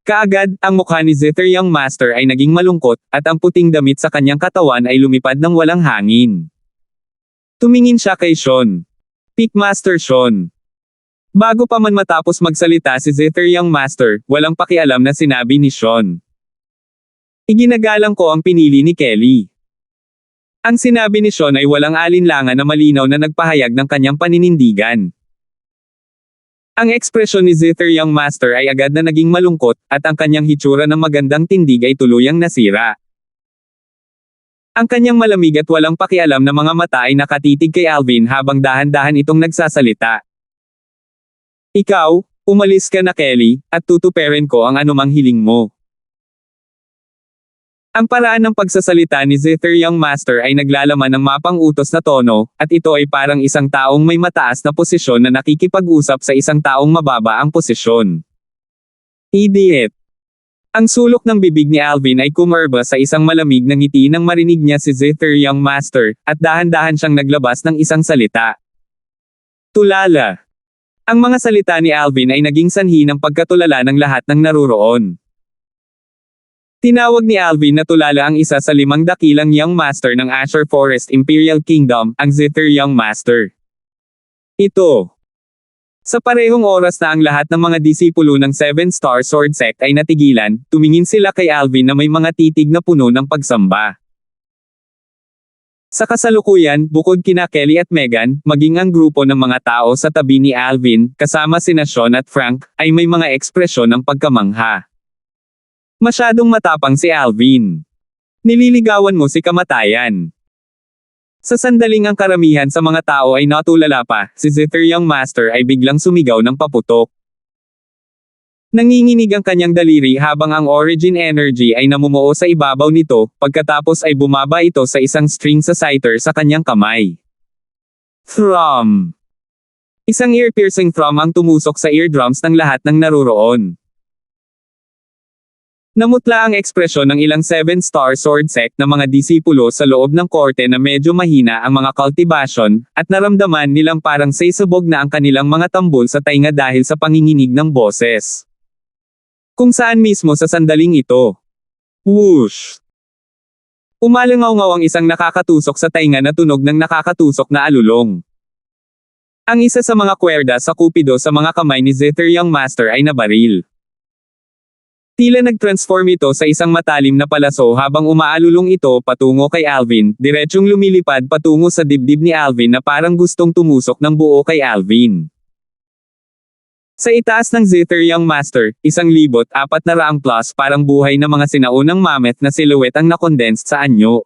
Kaagad, ang mukha ni Zither Young Master ay naging malungkot, at ang puting damit sa kanyang katawan ay lumipad ng walang hangin. Tumingin siya kay Sean. Peakmaster Sean. Bago pa man matapos magsalita si Zither Young Master, walang pakialam na sinabi ni Sean. Iginagalang ko ang pinili ni Kelly. Ang sinabi ni Sean ay walang alinlangan na malinaw na nagpahayag ng kanyang paninindigan. Ang ekspresyon ni Zither Young Master ay agad na naging malungkot, at ang kanyang hitsura ng magandang tindig ay tuluyang nasira. Ang kanyang malamig at walang pakialam na mga mata ay nakatitig kay Alvin habang dahan-dahan itong nagsasalita. Ikaw, umalis ka na Kelly, at tutuperin ko ang anumang hiling mo. Ang paraan ng pagsasalita ni Zither Young Master ay naglalaman ng mapang-utos na tono, at ito ay parang isang taong may mataas na posisyon na nakikipag-usap sa isang taong mababa ang posisyon. Idiot! Ang sulok ng bibig ni Alvin ay kumerba sa isang malamig na ngiti nang marinig niya si Zither Young Master, at dahan-dahan siyang naglabas ng isang salita. Tulala! Ang mga salita ni Alvin ay naging sanhi ng pagkatulala ng lahat ng naruroon. Tinawag ni Alvin na tulala ang isa sa 5 dakilang Young Master ng Azure Forest Imperial Kingdom, ang Zither Young Master. Ito. Sa parehong oras na ang lahat ng mga disipulo ng 7-Star Sword Sect ay natigilan, tumingin sila kay Alvin na may mga titig na puno ng pagsamba. Sa kasalukuyan, bukod kina Kelly at Megan, maging ang grupo ng mga tao sa tabi ni Alvin, kasama sina Sean at Frank, ay may mga ekspresyon ng pagkamangha. Masyadong matapang si Alvin. Nililigawan mo si kamatayan. Sa sandaling ang karamihan sa mga tao ay natulala pa, si Zither Young Master ay biglang sumigaw ng paputok. Nanginginig ang kanyang daliri habang ang origin energy ay namumuo sa ibabaw nito, pagkatapos ay bumaba ito sa isang string sa scyther sa kanyang kamay. Thrum! Isang ear-piercing thrum ang tumusok sa eardrums ng lahat ng naruroon. Namutla ang ekspresyon ng ilang 7-Star Sword Sect na mga disipulo sa loob ng korte na medyo mahina ang mga cultivation, at naramdaman nilang parang sasabog na ang kanilang mga tambol sa tainga dahil sa panginginig ng boses. Kung saan mismo sa sandaling ito. Whoosh! Umalangaw-ngaw ang isang nakakatusok sa tainga na tunog ng nakakatusok na alulong. Ang isa sa mga kwerda sa kupido sa mga kamay ni Zither Young Master ay nabaril. Tila nag-transform ito sa isang matalim na palaso habang umaalulong ito patungo kay Alvin, diretsyong lumilipad patungo sa dibdib ni Alvin na parang gustong tumusok ng buo kay Alvin. Sa itaas ng Zither Young Master, 1,400 plus parang buhay na mga sinaunang mammoth na silhouette ang nakondensed sa anyo.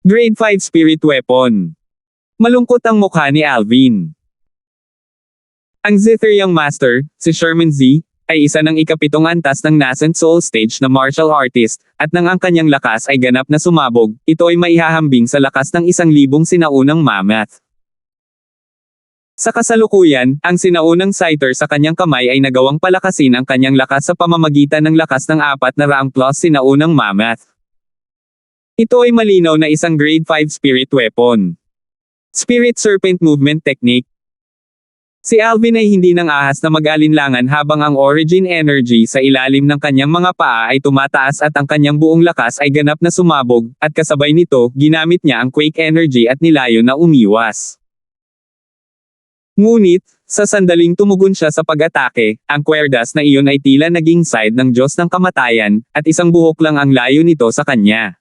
Grade 5 Spirit Weapon. Malungkot ang mukha ni Alvin. Ang Zither Young Master, si Sherman Z, ay isa ng ikapitong antas ng Nascent Soul Stage na martial artist, at nang ang kanyang lakas ay ganap na sumabog, ito ay maihahambing sa lakas ng 1,000 sinaunang mammoth. Sa kasalukuyan, ang sinaunang scyther sa kanyang kamay ay nagawang palakasin ang kanyang lakas sa pamamagitan ng lakas ng 400 plus sinaunang mammoth. Ito ay malinaw na isang grade 5 spirit weapon. Spirit Serpent Movement Technique. Si Alvin ay hindi nang ahas na mag-alinlangan habang ang origin energy sa ilalim ng kanyang mga paa ay tumataas at ang kanyang buong lakas ay ganap na sumabog, at kasabay nito, ginamit niya ang quake energy at nilayo na umiwas. Ngunit, sa sandaling tumugon siya sa pag-atake, ang kwerdas na iyon ay tila naging side ng Diyos ng kamatayan, at isang buhok lang ang layo nito sa kanya.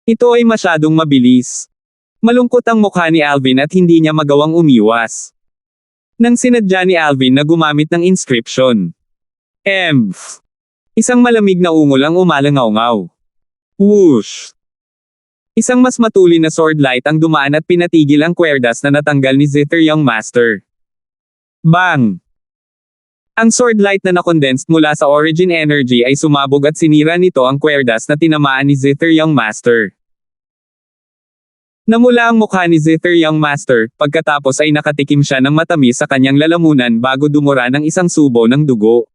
Ito ay masyadong mabilis. Malungkot ang mukha ni Alvin at hindi niya magawang umiwas. Nang sinadya ni Alvin na gumamit ng inscription. EMF. Isang malamig na ungol ang umalangaw-ngaw. Whoosh! Isang mas matulin na sword light ang dumaan at pinatigil ang kwerdas na natanggal ni Zither Young Master. Bang! Ang sword light na nakondensed mula sa origin energy ay sumabog at sinira nito ang kwerdas na tinamaan ni Zither Young Master. Namula ang mukha ni Zither Young Master, pagkatapos ay nakatikim siya ng matamis sa kanyang lalamunan bago dumura ng isang subo ng dugo.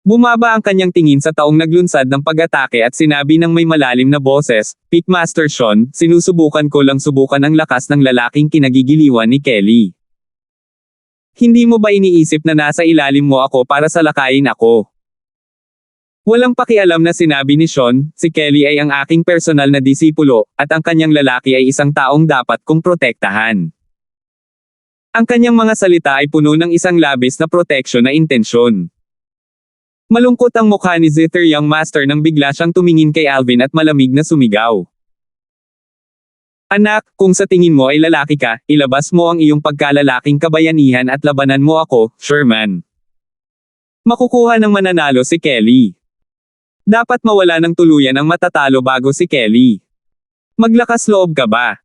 Bumaba ang kanyang tingin sa taong naglunsad ng pag-atake at sinabi ng may malalim na boses, "Pickmaster Sean, sinusubukan ko lang subukan ang lakas ng lalaking kinagigiliwan ni Kelly. Hindi mo ba iniisip na nasa ilalim mo ako para salakayin ako?" Walang pakialam na sinabi ni Sean, si Kelly ay ang aking personal na disipulo, at ang kanyang lalaki ay isang taong dapat kong protektahan. Ang kanyang mga salita ay puno ng isang labis na proteksyon na intensyon. Malungkot ang mukha ni Zither Young Master nang bigla siyang tumingin kay Alvin at malamig na sumigaw. "Anak, kung sa tingin mo ay lalaki ka, ilabas mo ang iyong pagkalalaking kabayanihan at labanan mo ako, Sherman." Makukuha ng mananalo si Kelly. Dapat mawala ng tuluyan ang matatalo bago si Kelly. Maglakas loob ka ba?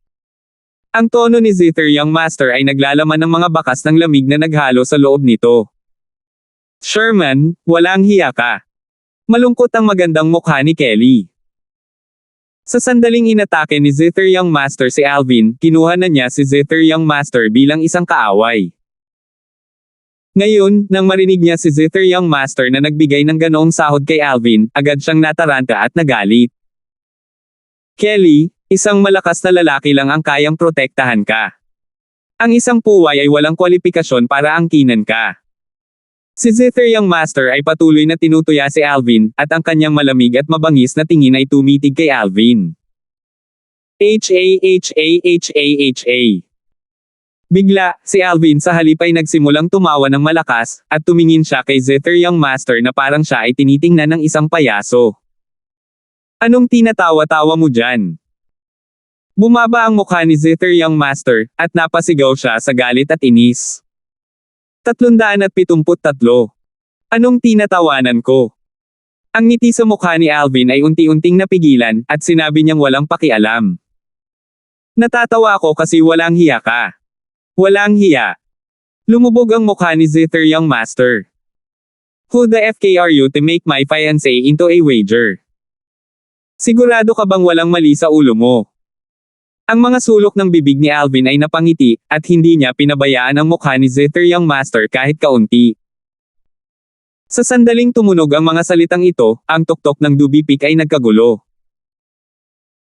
Ang tono ni Zither Young Master ay naglalaman ng mga bakas ng lamig na naghalo sa loob nito. "Sherman, walang hiya ka." Malungkot ang magandang mukha ni Kelly. Sa sandaling inatake ni Zither Young Master si Alvin, kinuha na niya si Zither Young Master bilang isang kaaway. Ngayon, nang marinig niya si Zither Young Master na nagbigay ng ganoong sahod kay Alvin, agad siyang nataranta at nagalit. "Kelly, isang malakas na lalaki lang ang kayang protektahan ka. Ang isang puway ay walang kwalipikasyon para angkinan ka." Si Zither Young Master ay patuloy na tinutuya si Alvin, at ang kanyang malamig at mabangis na tingin ay tumitig kay Alvin. Ha. Bigla, si Alvin sa halip ay nagsimulang tumawa ng malakas, at tumingin siya kay Zither Young Master na parang siya ay tinitingnan ng isang payaso. "Anong tinatawa-tawa mo dyan?" Bumaba ang mukha ni Zither Young Master, at napasigaw siya sa galit at inis. 373. "Anong tinatawanan ko?" Ang ngiti sa mukha ni Alvin ay unti-unting napigilan, at sinabi niyang walang pakialam. "Natatawa ako kasi walang hiya ka. Walang hiya." Lumubog ang mukha ni Zither Young Master. "Who the FK are you to make my fiancé into a wager? Sigurado ka bang walang mali sa ulo mo?" Ang mga sulok ng bibig ni Alvin ay napangiti, at hindi niya pinabayaan ang mukha ni Zither Young Master kahit kaunti. Sa sandaling tumunog ang mga salitang ito, ang tuktok ng dubipik ay nagkagulo.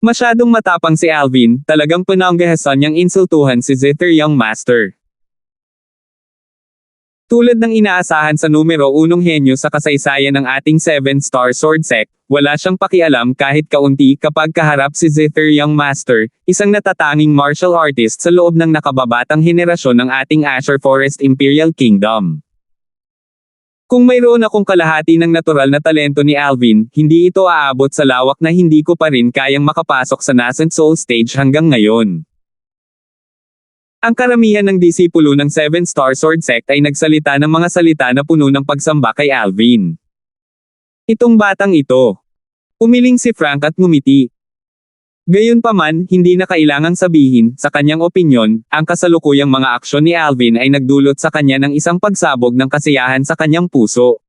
Masyadong matapang si Alvin, talagang pinanggahasan niyang insultuhan si Zither Young Master. Tulad ng inaasahan sa numero 1 henyo sa kasaysayan ng ating 7-star sword sect, wala siyang pakialam kahit kaunti kapag kaharap si Zither Young Master, isang natatanging martial artist sa loob ng nakababatang henerasyon ng ating Azure Forest Imperial Kingdom. Kung mayroon akong kalahati ng natural na talento ni Alvin, hindi ito aabot sa lawak na hindi ko pa rin kayang makapasok sa Nascent Soul Stage hanggang ngayon. Ang karamihan ng disipulo ng 7-star sword sect ay nagsalita ng mga salita na puno ng pagsamba kay Alvin. "Itong batang ito." Umiling si Frank at ngumiti. Gayunpaman, hindi na kailangang sabihin, sa kanyang opinyon, ang kasalukuyang mga aksyon ni Alvin ay nagdulot sa kanya ng isang pagsabog ng kasiyahan sa kanyang puso.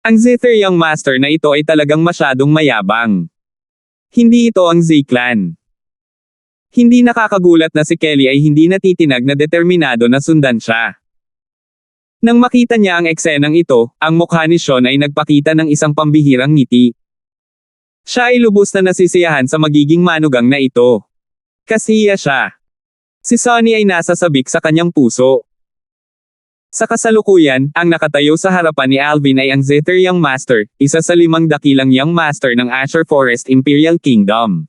Ang Zither Young Master na ito ay talagang masyadong mayabang. Hindi ito ang Z-Clan. Hindi nakakagulat na si Kelly ay hindi natitinag na determinado na sundan siya. Nang makita niya ang eksenang ito, ang mukha ni Sean ay nagpakita ng isang pambihirang ngiti. Siya ay lubos na nasisiyahan sa magiging manugang na ito. Kasiya siya. Si Sonny ay nasa sabik sa kanyang puso. Sa kasalukuyan, ang nakatayo sa harapan ni Alvin ay ang Zither Young Master, isa sa 5 dakilang Young Master ng Azure Forest Imperial Kingdom.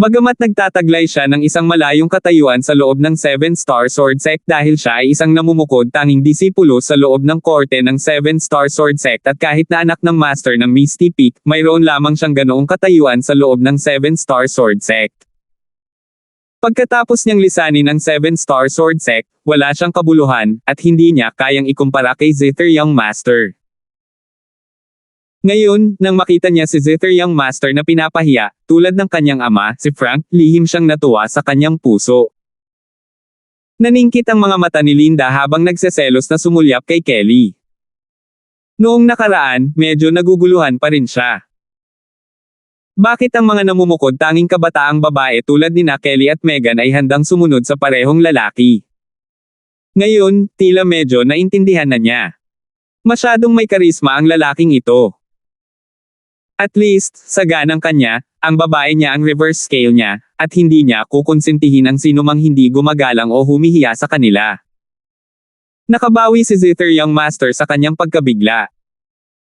Bagamat nagtataglay siya ng isang malayong katayuan sa loob ng 7-star sword sect dahil siya ay isang namumukod tanging disipulo sa loob ng korte ng 7-star sword sect at kahit na anak ng master ng Misty Peak, mayroon lamang siyang ganoong katayuan sa loob ng 7-star sword sect. Pagkatapos niyang lisanin ang 7-star sword sect, wala siyang kabuluhan, at hindi niya kayang ikumpara kay Zither Young Master. Ngayon, nang makita niya si Zither Young Master na pinapahiya, tulad ng kanyang ama, si Frank, lihim siyang natuwa sa kanyang puso. Naningkit ang mga mata ni Linda habang nagseselos na sumulyap kay Kelly. Noong nakaraan, medyo naguguluhan pa rin siya. Bakit ang mga namumukod tanging kabataang babae tulad ni Kelly at Megan ay handang sumunod sa parehong lalaki? Ngayon, tila medyo naintindihan na niya. Masyadong may karisma ang lalaking ito. At least, sa ganang kanya, ang babae niya ang reverse scale niya, at hindi niya kukonsintihin ang sinumang hindi gumagalang o humihiya sa kanila. Nakabawi si Zither Young Master sa kanyang pagkabigla.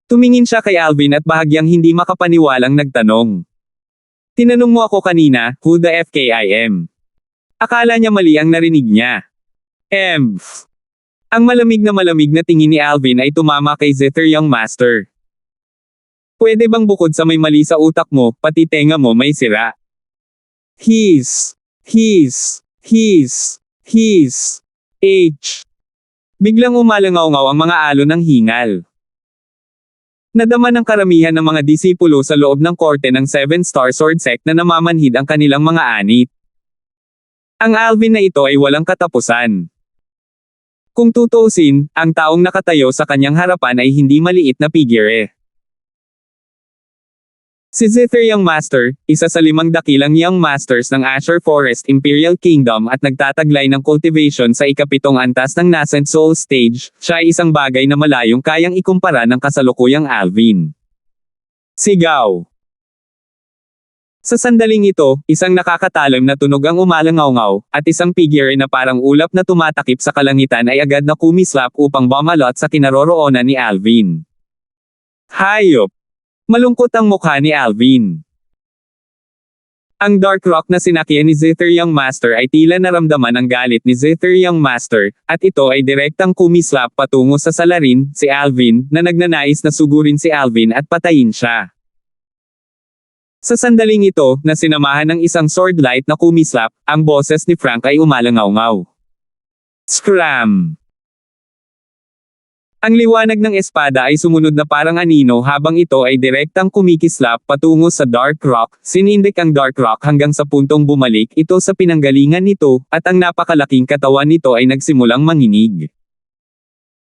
Tumingin siya kay Alvin at bahagyang hindi makapaniwalang nagtanong. Tinanong mo ako kanina, who the FK I am? Akala niya mali ang narinig niya. Ang malamig na tingin ni Alvin ay tumama kay Zither Young Master. Pwede bang bukod sa may mali sa utak mo, pati tenga mo may sira? He's. Biglang umalangaw-ngaw ang mga alon ng hingal. Nadama ng karamihan ng mga disipulo sa loob ng korte ng 7-Star Sword Sect na namamanhid ang kanilang mga anit. Ang Alvin na ito ay walang katapusan. Kung tutuusin, ang taong nakatayo sa kanyang harapan ay hindi maliit na figure. Si Zither Young Master, isa sa 5 dakilang Young Masters ng Azure Forest Imperial Kingdom at nagtataglay ng cultivation sa ika-7 antas ng Nascent Soul Stage, siya ay isang bagay na malayong kayang ikumpara ng kasalukuyang Alvin. Sigaw. Sa sandaling ito, isang nakakatalim na tunog ang umalangaw-ngaw, at isang figure na parang ulap na tumatakip sa kalangitan ay agad na kumislap upang bumalot sa kinaroroonan ni Alvin. Hayop! Malungkot ang mukha ni Alvin. Ang dark rock na sinakyan ni Zither Young Master ay tila naramdaman ang galit ni Zither Young Master, at ito ay direktang kumislap patungo sa salarin, si Alvin, na nagnanais na sugurin si Alvin at patayin siya. Sa sandaling ito, na sinamahan ng isang sword light na kumislap, ang boses ni Frank ay umalangaw-ngaw. Scram! Ang liwanag ng espada ay sumunod na parang anino habang ito ay direktang kumikislap patungo sa Dark Rock, sinindik ang Dark Rock hanggang sa puntong bumalik ito sa pinanggalingan nito, at ang napakalaking katawan nito ay nagsimulang manginig.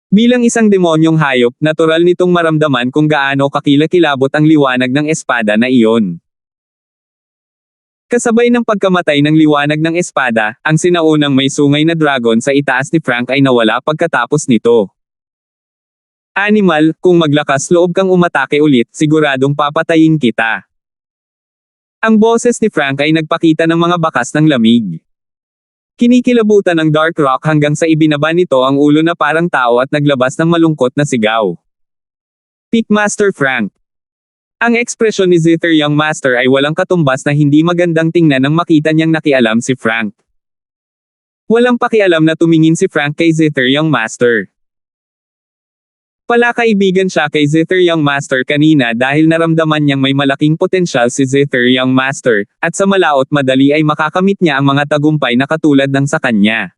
Bilang isang demonyong hayop, natural nitong maramdaman kung gaano kakilakilabot ang liwanag ng espada na iyon. Kasabay ng pagkamatay ng liwanag ng espada, ang sinaunang may sungay na dragon sa itaas ni Frank ay nawala pagkatapos nito. Animal, kung maglakas loob kang umatake ulit, siguradong papatayin kita. Ang boses ni Frank ay nagpakita ng mga bakas ng lamig. Kinikilabutan ng Dark Rock hanggang sa ibinaba nito ang ulo na parang tao at naglabas ng malungkot na sigaw. Peakmaster Frank. Ang ekspresyon ni Zither Young Master ay walang katumbas na hindi magandang tingnan nang makita niyang nakialam si Frank. Walang pakialam na tumingin si Frank kay Zither Young Master. Palakaibigan siya kay Zither Young Master kanina dahil naramdaman niyang may malaking potensyal si Zither Young Master, at sa malaot madali ay makakamit niya ang mga tagumpay na katulad ng sa kanya.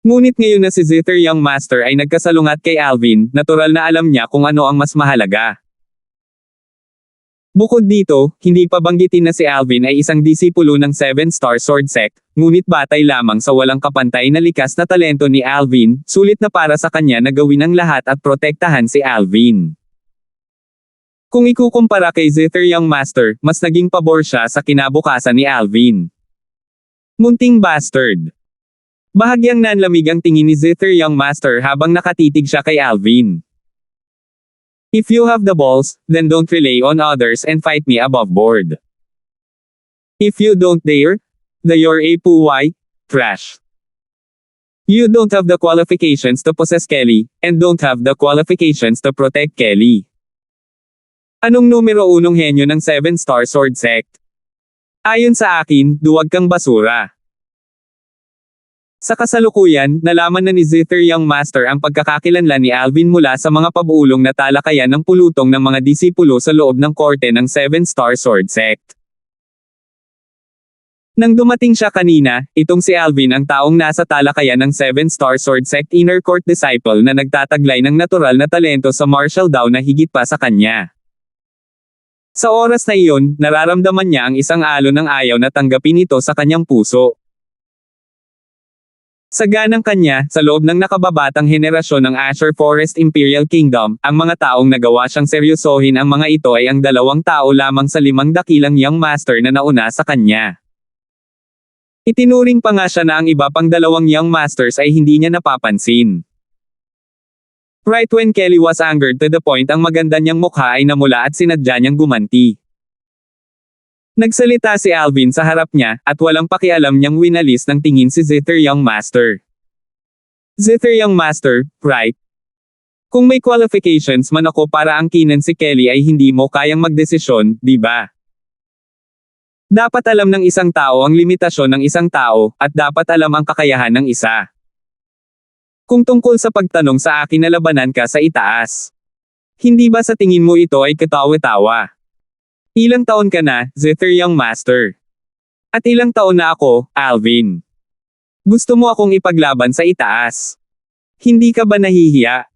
Ngunit ngayon na si Zither Young Master ay nagkasalungat kay Alvin, natural na alam niya kung ano ang mas mahalaga. Bukod dito, hindi pa banggitin na si Alvin ay isang disipulo ng 7-Star Sword Sect, ngunit batay lamang sa walang kapantay na likas na talento ni Alvin, sulit na para sa kanya na gawin ang lahat at protektahan si Alvin. Kung ikukumpara kay Zither Young Master, mas naging pabor siya sa kinabukasan ni Alvin. Munting bastard. Bahagyang nanlamig ang tingin ni Zither Young Master habang nakatitig siya kay Alvin. If you have the balls, then don't rely on others and fight me above board. If you don't dare, then you're a puway, trash. You don't have the qualifications to possess Kelly, and don't have the qualifications to protect Kelly. Anong numero 1 henyo ng 7-Star Sword Sect? Ayon sa akin, duwag kang basura. Sa kasalukuyan, nalaman na ni Zither Young Master ang pagkakakilanlan ni Alvin mula sa mga pabuulong na talakayan ng pulutong ng mga disipulo sa loob ng korte ng 7-Star Sword Sect. Nang dumating siya kanina, itong si Alvin ang taong nasa talakayan ng 7-Star Sword Sect Inner Court Disciple na nagtataglay ng natural na talento sa martial daw na higit pa sa kanya. Sa oras na iyon, nararamdaman niya ang isang alon ng ayaw na tanggapin ito sa kanyang puso. Sa ganang kanya, sa loob ng nakababatang henerasyon ng Azure Forest Imperial Kingdom, ang mga taong nagawa siyang seryosohin ang mga ito ay ang 2 tao lamang sa 5 dakilang Young Master na nauna sa kanya. Itinuring pa nga siya na ang iba pang 2 Young Masters ay hindi niya napapansin. Right when Kelly was angered to the point ang maganda niyang mukha ay namula at sinadya niyang gumanti. Nagsalita si Alvin sa harap niya, at walang pakialam niyang winalis ng tingin si Zither Young Master. Zither Young Master, right? Kung may qualifications man ako para angkinin si Kelly ay hindi mo kayang magdesisyon, di ba? Dapat alam ng isang tao ang limitasyon ng isang tao, at dapat alam ang kakayahan ng isa. Kung tungkol sa pagtanong sa akin na labanan ka sa itaas. Hindi ba sa tingin mo ito ay katawa-tawa? Ilang taon ka na, Zither Young Master? At ilang taon na ako, Alvin? Gusto mo akong ipaglaban sa itaas? Hindi ka ba nahihiya?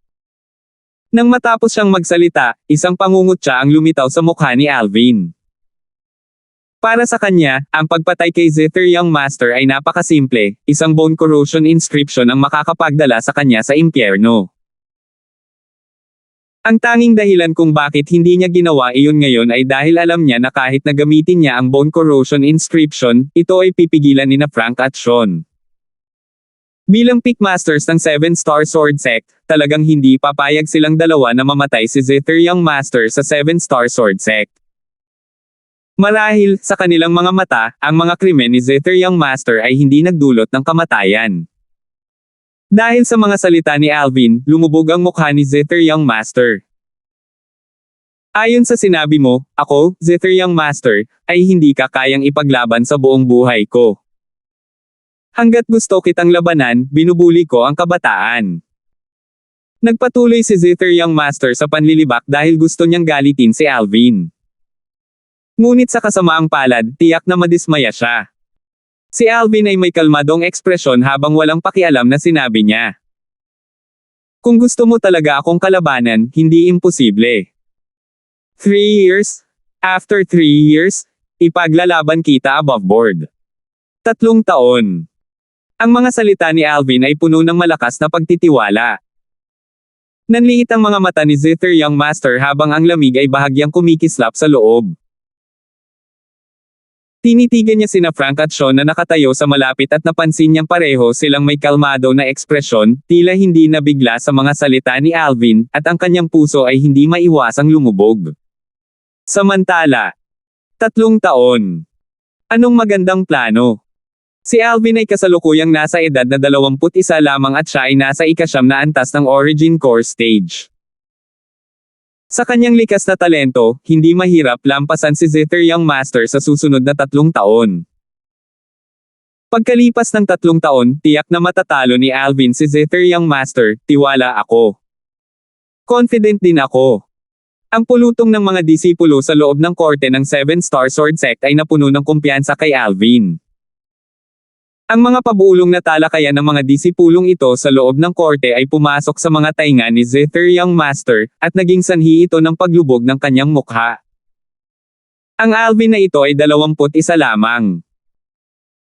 Nang matapos siyang magsalita, isang pangungutya ang lumitaw sa mukha ni Alvin. Para sa kanya, ang pagpatay kay Zither Young Master ay napakasimple, isang bone corrosion inscription ang makakapagdala sa kanya sa impyerno. Ang tanging dahilan kung bakit hindi niya ginawa iyon ngayon ay dahil alam niya na kahit na gamitin niya ang bone corrosion inscription, ito ay pipigilan ni Frank at Sean. Bilang Pickmasters ng 7-Star Sword Sect, talagang hindi papayag silang dalawa na mamatay si Zither Young Master sa 7-Star Sword Sect. Marahil, sa kanilang mga mata, ang mga krimen ni Zither Young Master ay hindi nagdulot ng kamatayan. Dahil sa mga salita ni Alvin, lumubog ang mukha ni Zither Young Master. Ayon sa sinabi mo, ako, Zither Young Master, ay hindi ka kayang ipaglaban sa buong buhay ko. Hanggat gusto kitang labanan, binubuli ko ang kabataan. Nagpatuloy si Zither Young Master sa panlilibak dahil gusto niyang galitin si Alvin. Ngunit sa kasamaang palad, tiyak na madismaya siya. Si Alvin ay may kalmadong ekspresyon habang walang pakialam na sinabi niya. Kung gusto mo talaga akong kalabanan, hindi imposible. 3 years? After 3 years, ipaglalaban kita above board. 3 taon. Ang mga salita ni Alvin ay puno ng malakas na pagtitiwala. Nanliit ang mga mata ni Zither Young Master habang ang lamig ay bahagyang kumikislap sa loob. Tinitigan niya sina Frank at Sean na nakatayo sa malapit at napansin niyang pareho silang may kalmado na ekspresyon, tila hindi nabigla sa mga salita ni Alvin, at ang kanyang puso ay hindi maiwasang lumubog. Samantala, 3 taon. Anong magandang plano? Si Alvin ay kasalukuyang nasa edad na 21 lamang at siya ay nasa ika-9 na antas ng Origin Core Stage. Sa kanyang likas na talento, hindi mahirap lampasan si Zither Young Master sa susunod na 3 taon. Pagkalipas ng 3 taon, tiyak na matatalo ni Alvin si Zither Young Master, tiwala ako. Confident din ako. Ang pulutong ng mga disipulo sa loob ng korte ng 7-Star Sword Sect ay napuno ng kumpiyansa kay Alvin. Ang mga pabulong na talakayan ng mga disipulong ito sa loob ng korte ay pumasok sa mga tainga ni Zither Young Master, at naging sanhi ito ng paglubog ng kanyang mukha. Ang Alvin na ito ay 21 lamang.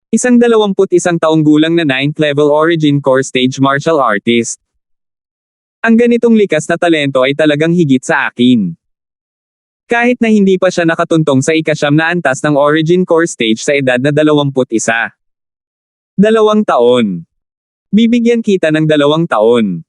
Isang 21 taong gulang na 9th level Origin Core Stage martial artist. Ang ganitong likas na talento ay talagang higit sa akin. Kahit na hindi pa siya nakatuntong sa ika-9 na antas ng Origin Core Stage sa edad na 21. 2 taon. Bibigyan kita ng 2 taon.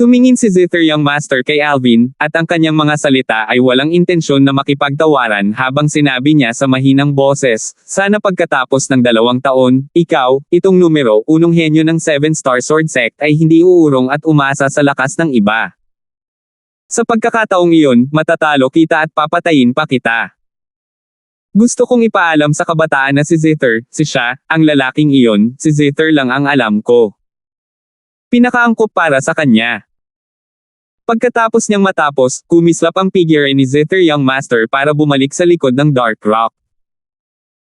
Tumingin si Zither Young Master kay Alvin, at ang kanyang mga salita ay walang intensyon na makipagtawaran habang sinabi niya sa mahinang boses, sana pagkatapos ng 2 taon, ikaw, itong numero 1 henyo ng 7-Star Sword Sect ay hindi uurong at umasa sa lakas ng iba. Sa pagkakataong iyon, matatalo kita at papatayin pa kita. Gusto kong ipaalam sa kabataan na si Zither, si siya, ang lalaking iyon, si Zither lang ang alam ko. Pinakaangkop para sa kanya. Pagkatapos niyang matapos, kumislap ang figure ni Zither Young Master para bumalik sa likod ng Dark Rock.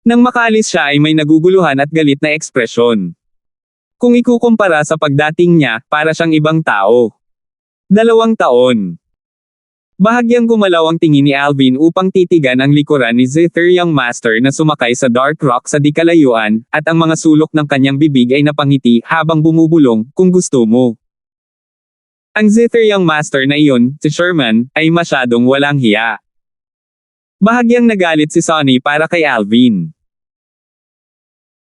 Nang makaalis siya ay may naguguluhan at galit na ekspresyon. Kung ikukumpara sa pagdating niya, para siyang ibang tao. 2 taon. Bahagyang gumalaw ang tingin ni Alvin upang titigan ang likuran ni Zither Young Master na sumakay sa Dark Rock sa di kalayuan, at ang mga sulok ng kanyang bibig ay napangiti habang bumubulong, kung gusto mo. Ang Zither Young Master na iyon, si Sherman, ay masyadong walang hiya. Bahagyang nagalit si Sonny para kay Alvin.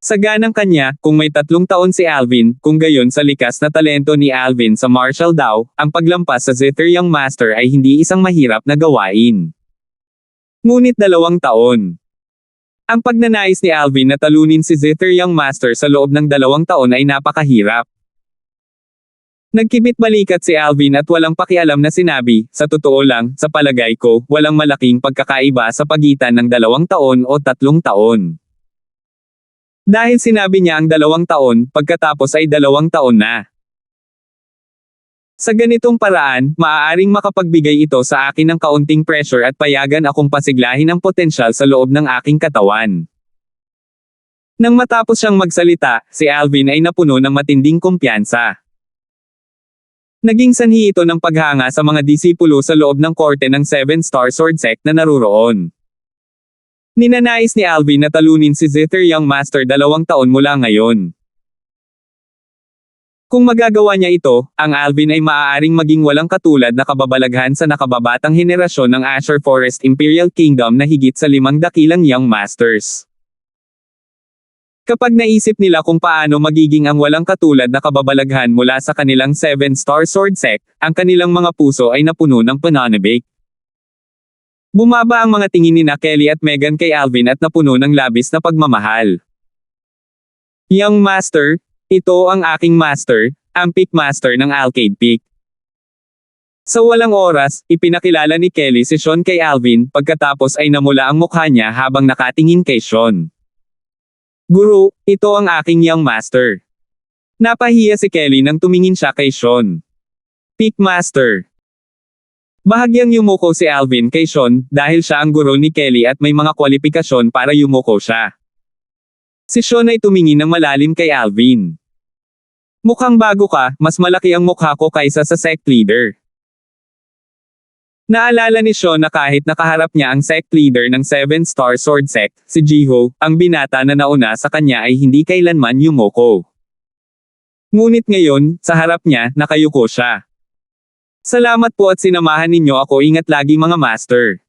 Saganang kanya, kung may 3 taon si Alvin, kung gayon sa likas na talento ni Alvin sa martial daw, ang paglampas sa Zither Young Master ay hindi isang mahirap na gawain. Ngunit 2 taon. Ang pagnanais ni Alvin na talunin si Zither Young Master sa loob ng 2 taon ay napakahirap. Nagkibit balikat si Alvin at walang pakialam na sinabi, sa totoo lang, sa palagay ko, walang malaking pagkakaiba sa pagitan ng 2 taon o 3 taon. Dahil sinabi niya ang 2 taon, pagkatapos ay 2 taon na. Sa ganitong paraan, maaaring makapagbigay ito sa akin ng kaunting pressure at payagan akong pasiglahin ang potensyal sa loob ng aking katawan. Nang matapos siyang magsalita, si Alvin ay napuno ng matinding kumpiyansa. Naging sanhi ito ng paghanga sa mga disipulo sa loob ng korte ng 7-Star Sword Sect na naruroon. Ninanais ni Alvin na talunin si Zither Young Master 2 taon mula ngayon. Kung magagawa niya ito, ang Alvin ay maaaring maging walang katulad na kababalaghan sa nakababatang henerasyon ng Azure Forest Imperial Kingdom na higit sa 5 dakilang Young Masters. Kapag naisip nila kung paano magiging ang walang katulad na kababalaghan mula sa kanilang 7-Star Sword Sect, ang kanilang mga puso ay napuno ng pananabik. Bumaba ang mga tingin ni Kelly at Megan kay Alvin at napuno ng labis na pagmamahal. Young Master, ito ang aking master, ang Peak Master ng Alcade Peak. Sa walang oras, ipinakilala ni Kelly si Sean kay Alvin, pagkatapos ay namula ang mukha niya habang nakatingin kay Sean. Guru, ito ang aking Young Master. Napahiya si Kelly nang tumingin siya kay Sean. Peak Master. Bahagyang yumuko si Alvin kay Sean, dahil siya ang guro ni Kelly at may mga kwalifikasyon para yumuko siya. Si Sean ay tumingin ng malalim kay Alvin. Mukhang bago ka, mas malaki ang mukha ko kaysa sa sect leader. Naalala ni Sean na kahit nakaharap niya ang sect leader ng 7-Star Sword Sect, si Jiho, ang binata na nauna sa kanya ay hindi kailanman yumuko. Ngunit ngayon, sa harap niya, nakayuko siya. Salamat po at sinamahan ninyo ako, ingat lagi mga master.